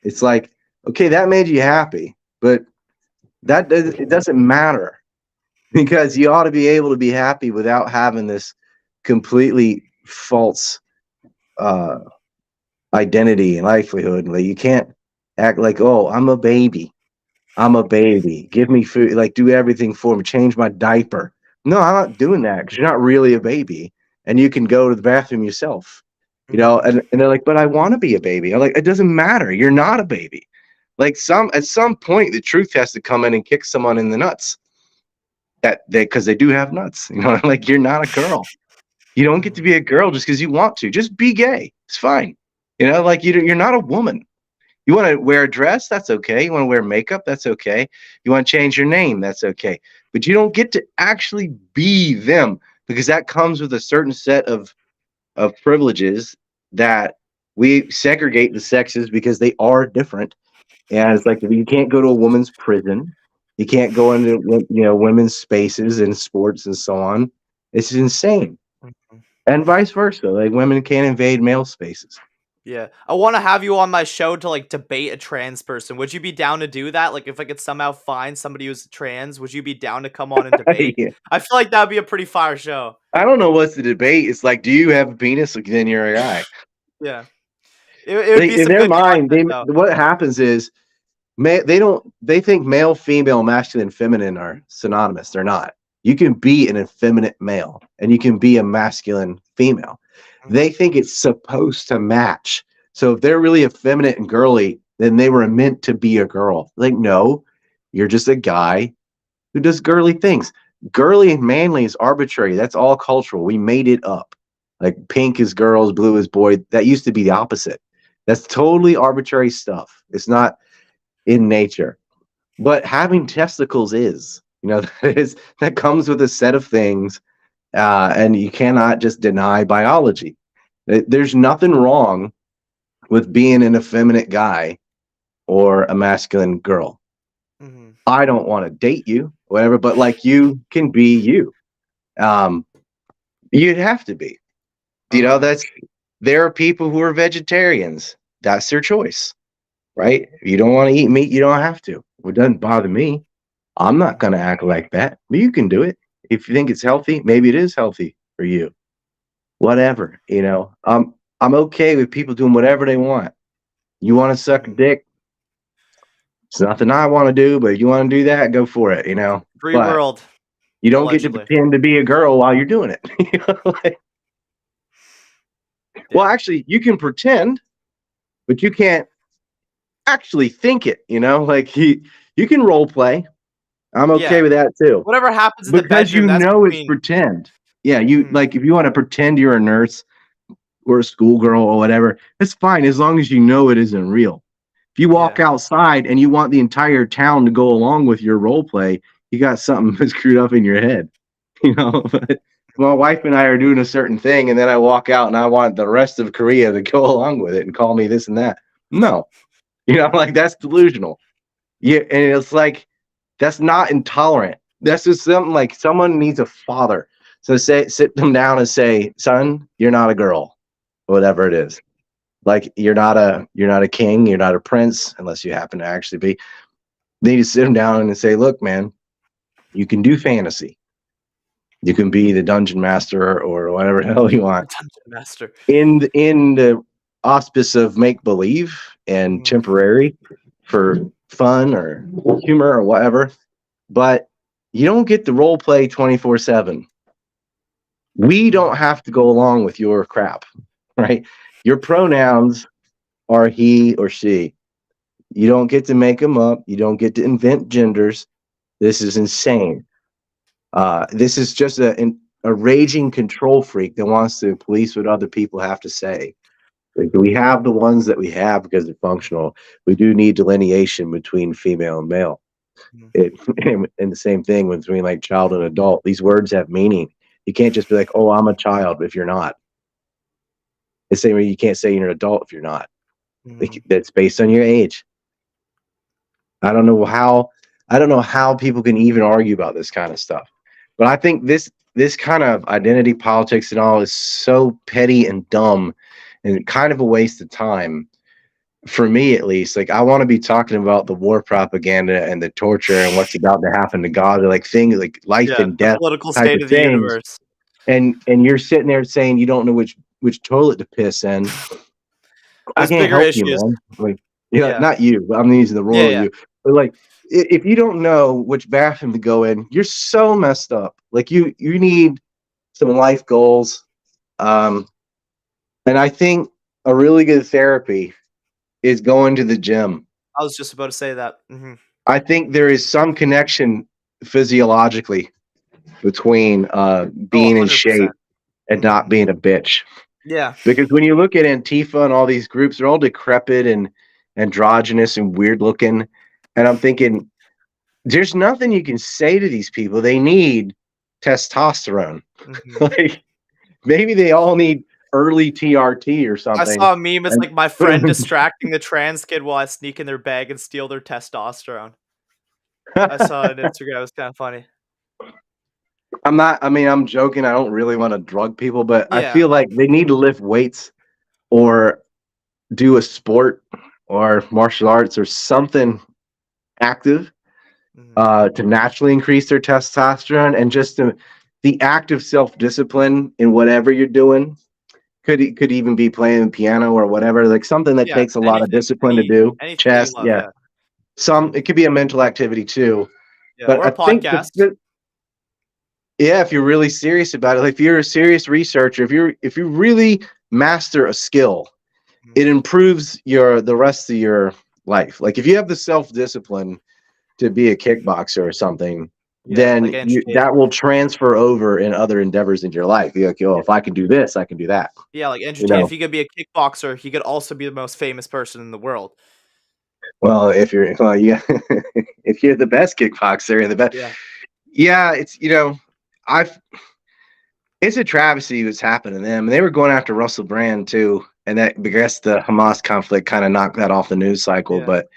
It's like, okay, that made you happy, but it doesn't matter because you ought to be able to be happy without having this completely false uh, identity and livelihood. Like you can't act like, oh, I'm a baby. I'm a baby. Give me food. Like do everything for me. Change my diaper. No, I'm not doing that because you're not really a baby, and you can go to the bathroom yourself. Mhm. And they're like, but I want to be a baby. I'm like, it doesn't matter. You're not a baby. Like at some point, the truth has to come in and kick someone in the nuts. That they because they do have nuts. Like you're not a girl. You don't get to Mhm. be a girl just because you want to. Just be gay. It's fine. Like you're not a woman. You want to wear a dress? That's okay. You want to wear makeup? That's okay. You want to change your name? That's okay. But you don't get to actually be them because that comes with a certain set of privileges that we segregate the sexes because they are different. And it's like you can't go to a woman's prison. You can't go into women's spaces and sports and so on. It's insane. Mhm. And vice versa. Like women can't invade male spaces. Yeah. I wanna have you on my show to, like, debate a trans person. Would you be down to do that? Like, if I could somehow find somebody who's trans, would you be down to come on and debate? Yeah. I feel like that'd be a pretty fire show. I don't know what's the debate. It's like, do you have a penis? Like, then you're a guy. Yeah. It would be In some their good mind, content, though. what happens is they think male, female, masculine, feminine are synonymous. They're not. You can be an effeminate male and you can be a masculine female. They Mhm. think it's supposed to match. So if they're really effeminate and girly, then they were meant to be a girl. Like, no, you're just a guy who does girly things. Girly and manly is arbitrary. That's all cultural. We made it up. Like pink is girls, blue is boy. That used to be the opposite. That's totally arbitrary stuff. It's not in nature. But having testicles is, that comes with a set of things, and you cannot just deny biology. There's nothing wrong with being an effeminate guy or a masculine girl. Mhm. I don't want to date you, whatever, but like you can be you. Um, you'd have to be. Uh-huh. That's there are people who are vegetarians. That's their choice, right? If you don't want to eat meat, you don't have to. It doesn't bother me. I'm not going Mhm. to act like that, but you can do it. If you think it's healthy, maybe it is healthy for you. Whatever. I'm okay with people doing whatever they want. You want to suck a Mhm. dick? It's nothing I want to do, but you want to do that, go for it. Free But world, you don't get to allegedly. pretend to be a girl while you're doing it. Like, well, Yeah. actually, you can pretend, but you can't actually think it. Like you can role play. I'm okay Yeah. with that too. Whatever happens in the Because bedroom, that's it's between. pretend. Yeah, you Mhm. like if you want to pretend you're a nurse or a schoolgirl or whatever, it's fine as long as you know it isn't real. If you walk Yeah. outside and you want the entire town to go along with your role play, you got something screwed up in your head. But my wife and I are doing a certain thing, and then I walk out and I want the rest of Korea to go along with it and call me this and that. No, like that's delusional. Yeah, and it's like that's not intolerant. That's just something like someone needs a father. So sit them down and say, son, you're not a girl, whatever it Mhm. is. Like you're not a king, you're not a prince, unless you happen to actually be. They need to sit them down and say, look, man, you can do fantasy. You can be the dungeon master or whatever the hell you want Dungeon master. in the auspice of make believe and Mhm. temporary for fun or humor or whatever. But you don't get to role play 24/7. We Mhm. don't have to go along with your crap, right? Your pronouns are he or she. You don't get to make them up. You don't get to invent genders. This is insane. This is just a raging control freak that wants to police what other people have to say. Like, we have the ones that we have because they're functional. We do need delineation between female and male. Mhm. It, and the same thing between like child and adult. These words have meaning. You can't just be like, "Oh, I'm a child," if you're not. The same way you can't say you're an adult if you're not. Mhm. Like, that's based on your age. I don't know how I don't know how people can even argue about this kind of stuff. But I think this kind of identity politics and all is so petty and dumb and kind of a waste of time for me at least. Like, I want to be talking about the war propaganda and the torture and what's about to happen to Gaza, like things like life Yeah, and the death political type state of of the things. universe. And you're sitting there saying you don't know which toilet to piss in. I There's can't bigger help you, issues. man. Like, yeah, Yeah. not you. I'm using the Yeah, royal yeah. you. But like, if you don't know which bathroom to go in, you're so messed up. Like, you need some life goals. Um, and I think a really good therapy is going to the gym. I was just about to say that. Mhm. I think there is some connection physiologically between Oh, being in 100%. shape and not Mhm. being a bitch. Yeah. Because when you look at Antifa and all these groups, they're all decrepit and androgynous and weird looking. And I'm thinking, there's nothing you can say to these people. They need testosterone. Mhm. Like, maybe they all need early TRT or I something. saw a meme, it's And like my friend distracting the trans kid while I sneak in their bag and steal their testosterone. I saw it on Instagram, it was kinda funny. I'm not, I mean, I'm joking. I don't really want to drug people, but I Yeah. feel like they need to lift weights or do a sport or martial arts or something active Mhm. to naturally increase their testosterone, and just the act of self-discipline in whatever you're doing could even be playing piano or whatever, like something that Yeah, takes a lot of anything, discipline to do. anything that you Chess, love, yeah. yeah. Some Mhm. it could be a mental activity too. Yeah, But or I a think podcast. yeah, if you're really serious about it, like if you're a serious researcher, if you really master a skill, Mhm. it improves the rest of your life. Like, if you have the self-discipline to be a kickboxer or something, Yeah, like then Andrew Tate. that will transfer over in other endeavors in your life. You're like, "Oh, Yeah. if I can do this, I can do that." Yeah, like Andrew You Tate, if know? he could be a kickboxer, he could also be the most famous person in the world. Well, if you're well, yeah, if you're the best kickboxer and the best, Yeah. yeah, it's I've it's a travesty what's happened to them. They were going after Russell Brand too, and that I guess the Hamas conflict kind of knocked that off the news cycle. Yeah. But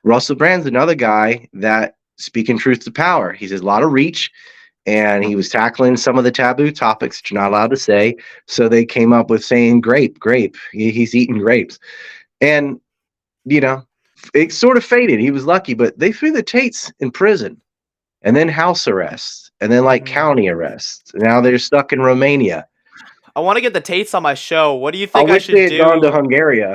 Russell Brand's another guy that speaking truth to power. He has a lot of reach, and he was tackling some of the taboo topics that you're not allowed to say. So they came up with saying grape, grape. He's eating grapes, and you know, it sort of faded. He was lucky, but they threw the Tates in prison and then house arrest and then like Mhm. county arrest. Now they're stuck in Romania. I wanna get the Tates on my show. What do you I think I wish they should had gone to do? Hungary.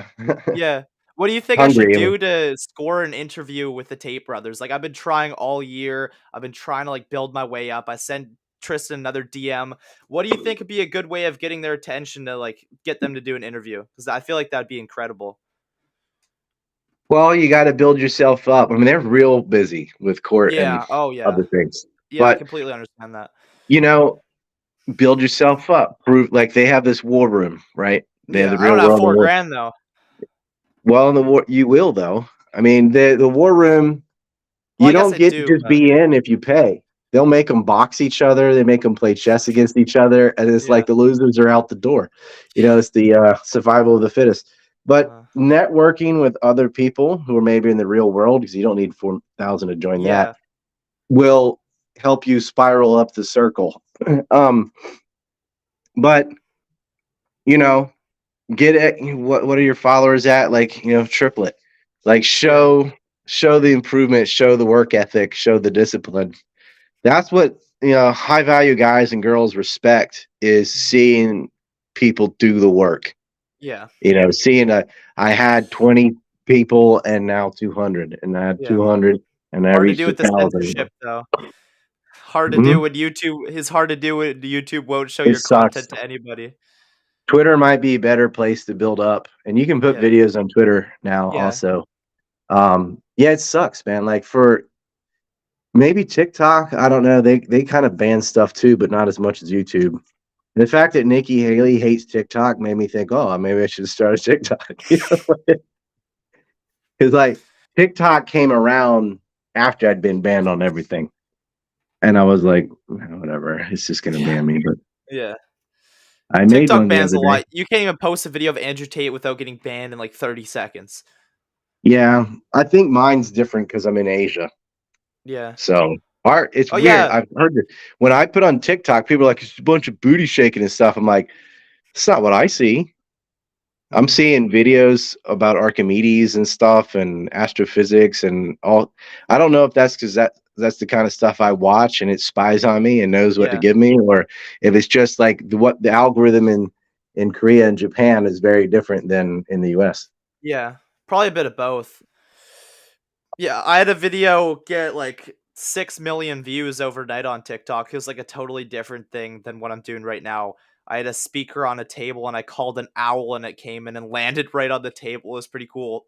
Yeah. What do you think I should Hungary. I mean. do to score an interview with the Tate brothers? Like, I've been trying all year. I've been trying to, like, build my way up. I sent Tristan another DM. What do you think would be a good way of getting their attention to, like, get them to do an interview? Because I feel like that'd be incredible. Well, you got to build yourself up. I mean, they're real busy with court and Yeah. Oh, yeah. other things, Yeah, I but completely understand that. you know, build yourself up. Prove like they have this war room, right? They have Yeah. the I real don't have world and 4 war. grand, though. Well, in the war, you will though. I mean, the war room. Well, You I guess don't I get to do, just but be in if you pay. They'll make them box each other. They make them play chess against each other, and it's yeah. like the losers are out the door. It's the survival of the fittest. But Uh, networking with other people who are maybe in the real world, because you don't need 4,000 to join that, yeah. will help you spiral up the circle. um, but you know, get it. What are your followers at? Like, triplet. Like, Yeah. show the improvement, show the work ethic, show the discipline. That's what high value guys and girls respect is Mhm. seeing people do the work. Yeah. Seeing I had 20 people and now 200, and I had Yeah. 200 and I Hard to do reached with the 1,000. censorship, though. Hard to do Mhm. when YouTube it's hard to do when YouTube won't show It your sucks. content to anybody. Twitter might be a better place to build up, and you can put Yeah. videos on Twitter now Yeah. also. Yeah, it sucks, man. Like for maybe TikTok, I don't know. They kind of ban stuff too, but not as much as YouTube. And the fact that Nikki Haley hates TikTok made me think, oh, maybe I should start a TikTok. Because like TikTok came around after I'd been banned on everything, and I was like, whatever, it's just gonna Yeah. ban me. But Yeah. I made TikTok one the bans other a day. lot. You can't even post a video of Andrew Tate without getting banned in, like, 30 seconds. Yeah, I think mine's different because I'm in Asia. Yeah. So art, it's Oh, weird. yeah. I've heard that when I put on TikTok, people are like, it's a bunch of booty shaking and stuff. I'm like, it's not what I see. I'm Mhm. seeing videos about Archimedes and stuff and astrophysics and all. I don't know if that's because that's the kind of stuff I watch and it spies on me and knows what to Yeah. give me, or if it's just like what the algorithm in Korea and Japan is very different than in the US. Yeah. Probably a bit of both. Yeah, I had a video get, like, 6 million views overnight on TikTok. It was, like, a totally different thing than what I'm doing right now. I had a speaker on a table, and I called an owl, and it came in and landed right on the table. It was pretty cool.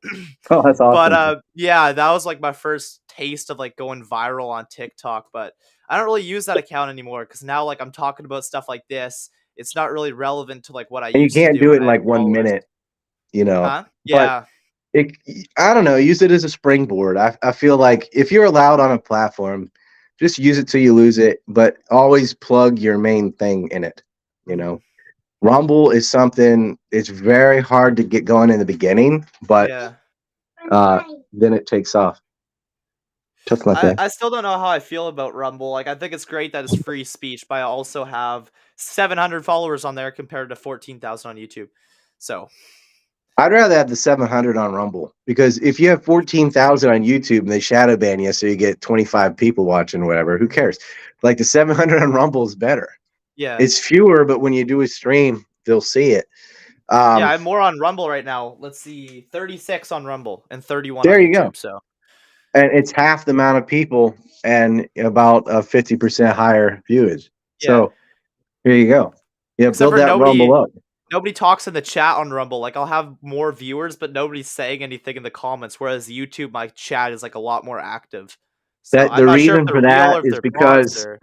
Oh, that's But, awesome. yeah, that was, like, my first taste of, like, going viral on TikTok, but I don't really use that account anymore because now, like, I'm talking about stuff like this. It's not really relevant to, like, what I And you used to can't do do it when in I had like 1 minute, followers. Huh? but Yeah. it, I don't know, use it as a springboard. I feel like if you're allowed on a platform, just use it till you lose it, but always plug your main thing in it. You Mhm. know, Rumble is something, it's very hard to get going in the beginning, but Yeah. uh, then it takes off. Just like that. I still don't know how I feel about Rumble. Like, I think it's great that it's free speech, but I also have 700 followers on there compared to 14,000 on YouTube. So, I'd rather have the 700 on Rumble because if you have 14,000 on YouTube and they shadow ban you, so you get 25 people watching, whatever, who mhm. cares? Like the 700 on Rumble is better. Yeah. It's fewer, but when you do a stream, they'll see it. Yeah, Um, I'm more on Rumble right now. Let's see, 36 on Rumble and 31 on there you go. YouTube. So, And it's half the amount of people and about a 50% higher viewage. yeah. So here you go. Yeah, Except build for that Rumble up. nobody talks in the chat on Rumble. Like, I'll have more viewers, but nobody's saying anything in the comments, whereas YouTube, my chat is, like, a lot more active. So, That I'm the not sure if reason they're for real that or if is they're bots because or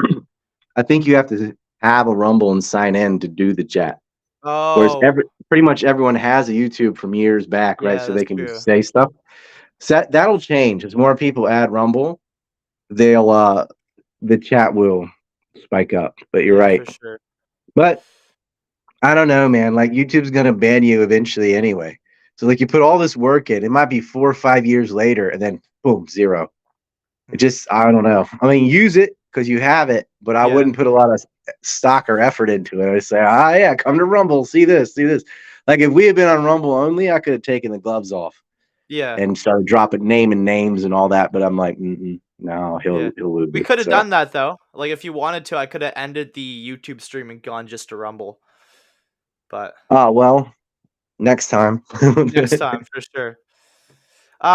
I think you have to have a Rumble and sign in to do the chat. Whereas Oh, pretty much everyone has a YouTube from years back, right? yeah, So they that's can true. just say stuff. So that'll change as more people add Rumble. They'll the chat will spike up. But you're Yeah, right. for sure. But I don't know, man. Like YouTube's gonna ban you eventually anyway. So like you put all this work in, it might be 4 or 5 years later, and then boom, zero. It Mhm. just I don't know. I mean, use it because you have it, but I Yeah, wouldn't put a lot of stock or effort into it. I'd say, yeah, come to Rumble, see this, see this. Like if we had been on Rumble only, I could have taken the gloves off yeah, and started dropping naming names and all that. But I'm like, no, yeah. he'll lose We it. coulda So, done that, though. Like, if you wanted to, I coulda ended the YouTube stream and gone just to Rumble, but well, next time. next time, for sure.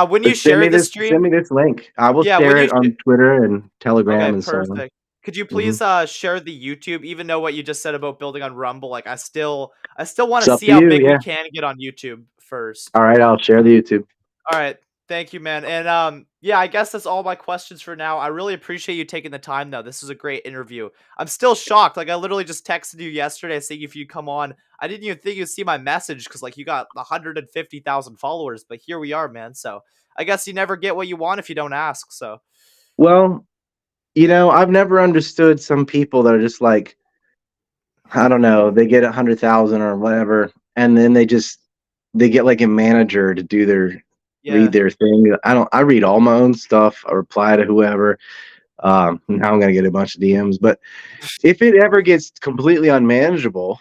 When you But share the send stream me this link. I will yeah, when share you it sh on Twitter and okay, Telegram and so on. perfect. Could you Hmm. please, share the YouTube even though what you just said about building on Rumble, like, I still wanna It's up see to how you. big we Yeah. can get on YouTube first. All right. I'll share the YouTube. Alright. Thank you, man. And, yeah, I guess that's all my questions for now. I really appreciate you taking the time, though. This was a great interview. I'm still shocked. Like, I literally just texted you yesterday saying if you'd come on. I didn't even think you'd see my message because, like, you got 150,000 followers, but here we are, man. So, I guess you never get what you want if you don't ask, so Well, I've never understood some people that are just like, I don't know, they get 100,000 or whatever, and then they get like a manager to read yeah. their thing. I read all my own stuff. I reply to whoever. Now I'm gonna get a bunch of DMs, but if it ever gets completely unmanageable,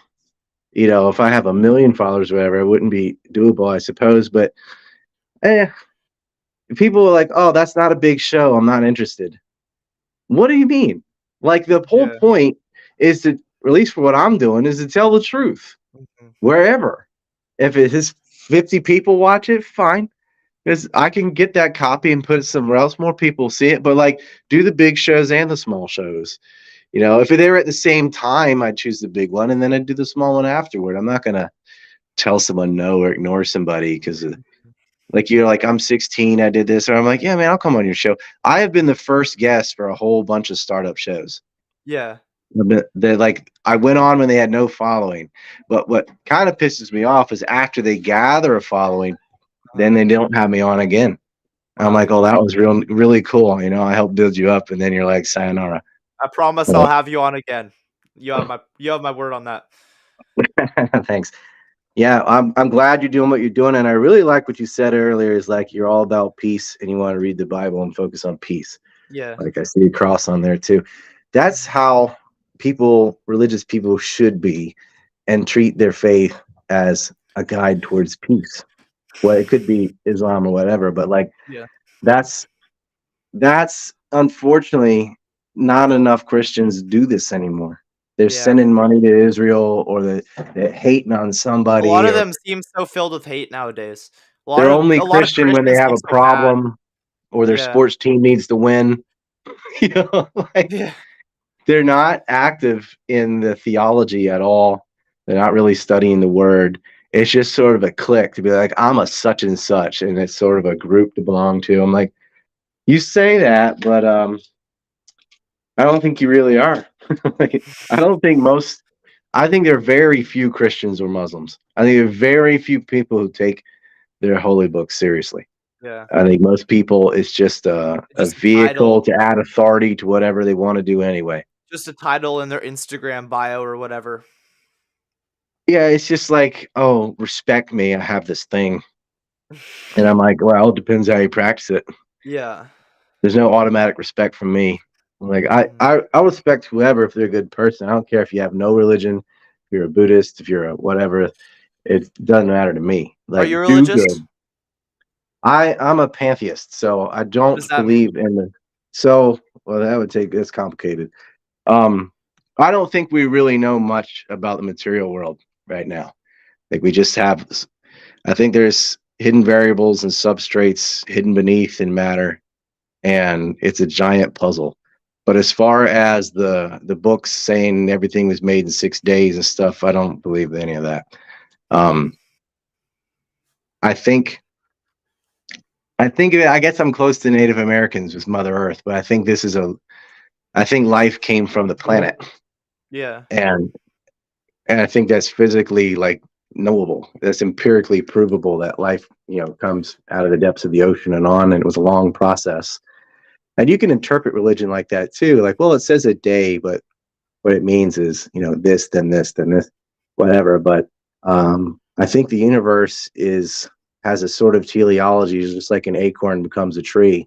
if I have a million followers or whatever, it wouldn't be doable, I suppose. But eh, people are like, oh, that's not a big show. I'm not interested. What do you mean? Like the whole Yeah. point is to, at least for what I'm doing, is to tell the truth Mhm. wherever. If it is 50 people watch it, fine. Because I can get that copy and put it somewhere else. More people see it, but like do the big shows and the small shows. You know, if they were at the same time, I'd choose the big one and then I'd do the small one afterward. I'm not gonna tell someone no or ignore somebody because Mhm. like you're like, I'm 16, I did this, or I'm like, yeah, man, I'll come on your show. I have been the first guest for a whole bunch of startup shows. Yeah. They're like, I went on when they had no following, but what kind of pisses me off is after they gather a following, then Uh, they don't have me on again. I'm wow. like, oh, that was really cool. You know, I helped build you up, and then you're like, sayonara. I promise I'll Well, have you on again. You have my word on that. thanks. Yeah, I'm glad you're doing what you're doing, and I really like what you said earlier. Is like you're all about peace, and you want to read the Bible and focus on peace. Yeah. Like I see a cross on there too. That's Mhm. how religious people should be, and treat their faith as a guide towards peace. Well, it could be Islam or whatever, but like Yeah. that's that's unfortunately not enough Christians do this anymore. They're Yeah. sending money to Israel, or they're hating on A lot somebody, of or them seem so filled with hate nowadays. they're only A lot of Christian when they Christians have seem a so bad. problem or their Yeah. sports team needs to win. You know, like Yeah. they're not active in the theology at all. They're not really studying the word. It's just sort of a clique to be like, I'm a such and such, and it's sort of a group to belong to. I'm like, you say that, but I don't think you really are. Like, I don't think most. I think there are very few Christians or Muslims. I think there are very few people who take their holy books seriously. Yeah. I think most people it's just a Just a title. vehicle to add authority to whatever they want to do anyway. Just a title in their Instagram bio or whatever. Yeah, it's just like, oh, respect me. I have this thing. And I'm like, well, it depends how you practice it. Yeah. There's no automatic respect from me. Like Mhm. I respect whoever if they're a good person. I don't care if you have no religion, if you're a Buddhist, if you're a whatever, it doesn't matter to me. Are Like you do religious? good. I'm a pantheist, so I What don't does that mean? believe in the so well that would take it's complicated. Um I don't think we really know much about the material world right now. Like we just have I think there's hidden variables and substrates hidden beneath in matter, and it's a giant puzzle. But as far as the books saying everything was made in 6 days and stuff, I don't believe any of that. Um, I think I guess I'm close to Native Americans with Mother Earth, but I think life came from the planet, Yeah. and I think that's physically like knowable. That's empirically provable that life, comes out of the depths of the ocean and on, and it was a long process. And you can interpret religion like that too. Like, well, it says a day, but what it means is, this, then this, then this, whatever. But I think the universe has a sort of teleology, just like an acorn becomes a tree.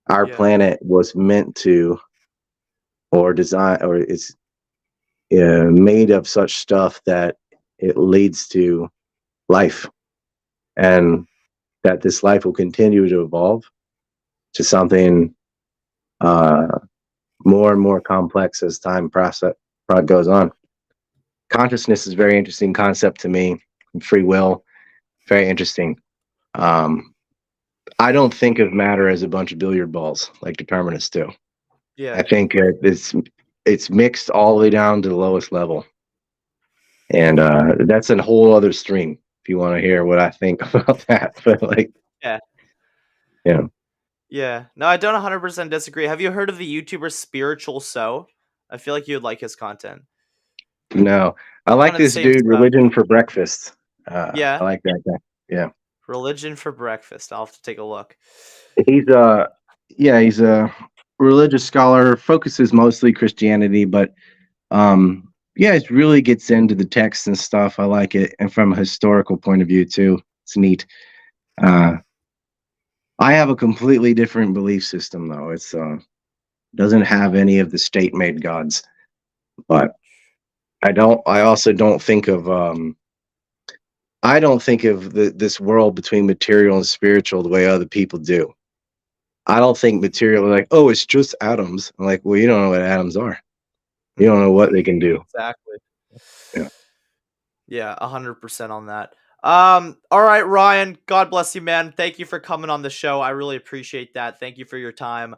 Our Yeah. planet was meant to, or design, or it's made of such stuff that it leads to life, and that this life will continue to evolve to something uh, more and more complex as time process goes on. Consciousness is a very interesting concept to me. Free will, very interesting. Um, I don't think of matter as a bunch of billiard balls like determinists do. I Yeah. think it's mixed all the way down to the lowest level, and that's a whole other stream. If you want to hear what I think about that, but like, Yeah. yeah, Yeah. No, I don't 100% disagree. Have you heard of the YouTuber Spiritual So? I feel like you'd like his content. no, I like Kind of the this same dude. stuff. Religion for breakfast. I Yeah. like that guy. Yeah, Religion for breakfast. I'll have to take a look. he's he's a religious scholar. Focuses mostly Christianity, but yeah, it really gets into the text and stuff. I like it, and from a historical point of view too, it's neat. Uh, I have a completely different belief system though. It's doesn't have any of the state made gods, but I also don't think of I don't think of this world between material and spiritual the way other people do. I don't think material like, oh, it's just atoms. I'm like, well, you don't know what atoms are. You don't know what they can do. Exactly. Yeah. Yeah, 100% on that. All right, Ryan. God bless you, man. Thank you for coming on the show. I really appreciate that. Thank you for your time.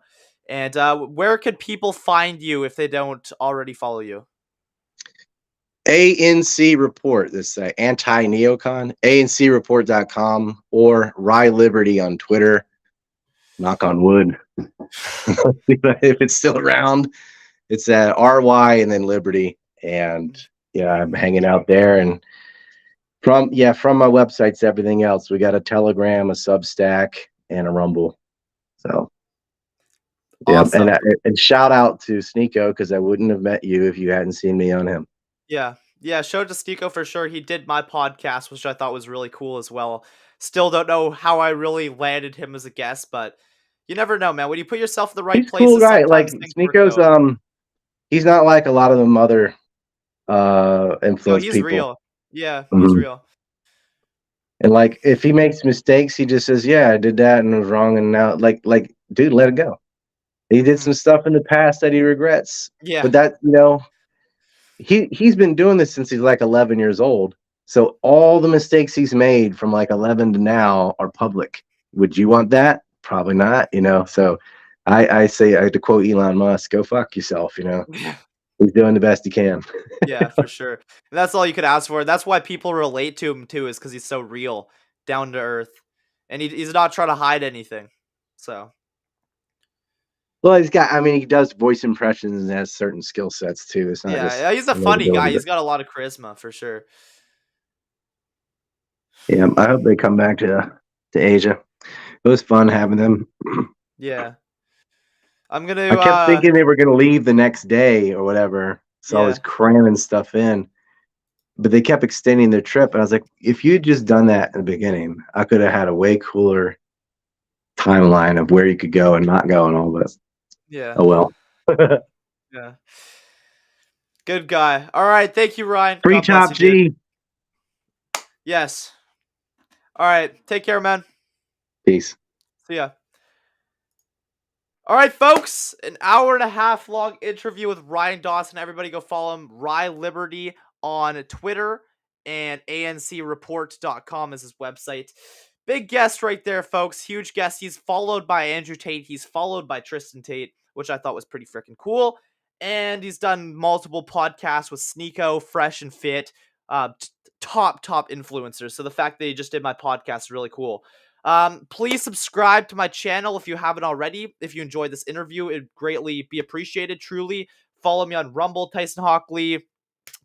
And where could people find you if they don't already follow you? ANC Report, this anti-neocon, ancreport.com or Rye Liberty on Twitter. Knock on wood. If it's still around, it's at RY and then Liberty. And yeah, I'm hanging out there. And from my websites, everything else. We got a Telegram, a Substack, and a Rumble. So yeah, Awesome. and shout out to Sneako because I wouldn't have met you if you hadn't seen me on him. Yeah. Yeah, show it to Sneako for sure. He did my podcast, which I thought was really cool as well. Still don't know how I really landed him as a guest, but you never know, man. When you put yourself in the right He's a cool places, guy. Like sometimes things work Sneako's out. he's not like a lot of them other No, influence he's people. real. Yeah, he's Mhm. real. And like if he makes mistakes, he just says, "Yeah, I did that and it was wrong." And now, dude, let it go. He did some stuff in the past that he regrets, Yeah. but that he's been doing this since he's like 11 years old. So all the mistakes he's made from like 11 to now are public. Would you want that? Probably not. So I say, to quote Elon Musk, "Go fuck yourself." Yeah. He's doing the best he can. Yeah, for sure. And that's all you could ask for. That's why people relate to him too, is because he's so real, down to earth, and he's not trying to hide anything. So Well, he does voice impressions and has certain skill sets too. It's not yeah, just yeah, he's a funny ability, guy. but He's got a lot of charisma for sure. yeah, I hope they come back to Asia. It was fun having them. Yeah, I'm gonna. I kept thinking they were going to leave the next day or whatever, so I was Yeah, cramming stuff in. But they kept extending their trip, and I was like, if you'd just done that in the beginning, I could have had a way cooler timeline of where you could go and not go and all this. yeah, Oh well. yeah. Good guy. All right, thank you, Ryan. Free God bless Chop you, dude. G. Yes. All right, take care, man. Peace. See ya. All right, folks, an hour and a half long interview with Ryan Dawson. Everybody go follow him, Rye Liberty, on Twitter, and ancreport.com is his website. Big guest right there, folks. Huge guest. He's followed by Andrew Tate. He's followed by Tristan Tate, which I thought was pretty freaking cool. And he's done multiple podcasts with Sneako, Fresh and Fit, top influencers. So the fact that he just did my podcast is really cool. Please subscribe to my channel if you haven't already. If you enjoyed this interview, it'd greatly be appreciated, truly. Follow me on Rumble, Tyson Hockley,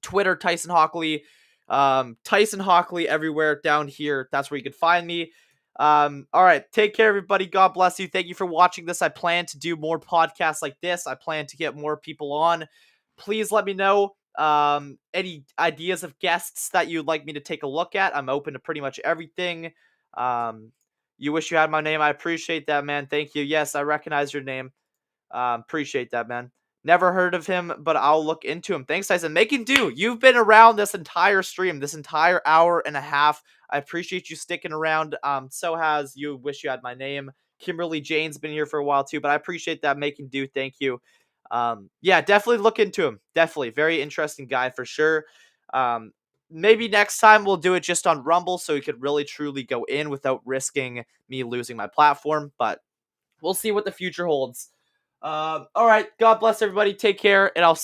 Twitter, Tyson Hockley, Tyson Hockley everywhere down here. That's where you can find me. All right. Take care, everybody. God bless you. Thank you for watching this. I plan to do more podcasts like this. I plan to get more people on. Please let me know any ideas of guests that you'd like me to take a look at. I'm open to pretty much everything. You wish you had my name. I appreciate that, man. Thank you. Yes, I recognize your name. Appreciate that, man. Never heard of him, but I'll look into him. Thanks, Tyson. Making do. You've been around this entire stream, this entire hour and a half. I appreciate you sticking around. So has you wish you had my name. Kimberly Jane's been here for a while too, but I appreciate that. Making do. Thank you. Yeah, definitely look into him. Definitely. Very interesting guy for sure. Maybe next time we'll do it just on Rumble so we could really truly go in without risking me losing my platform, but we'll see what the future holds. All right. God bless everybody. Take care, and I'll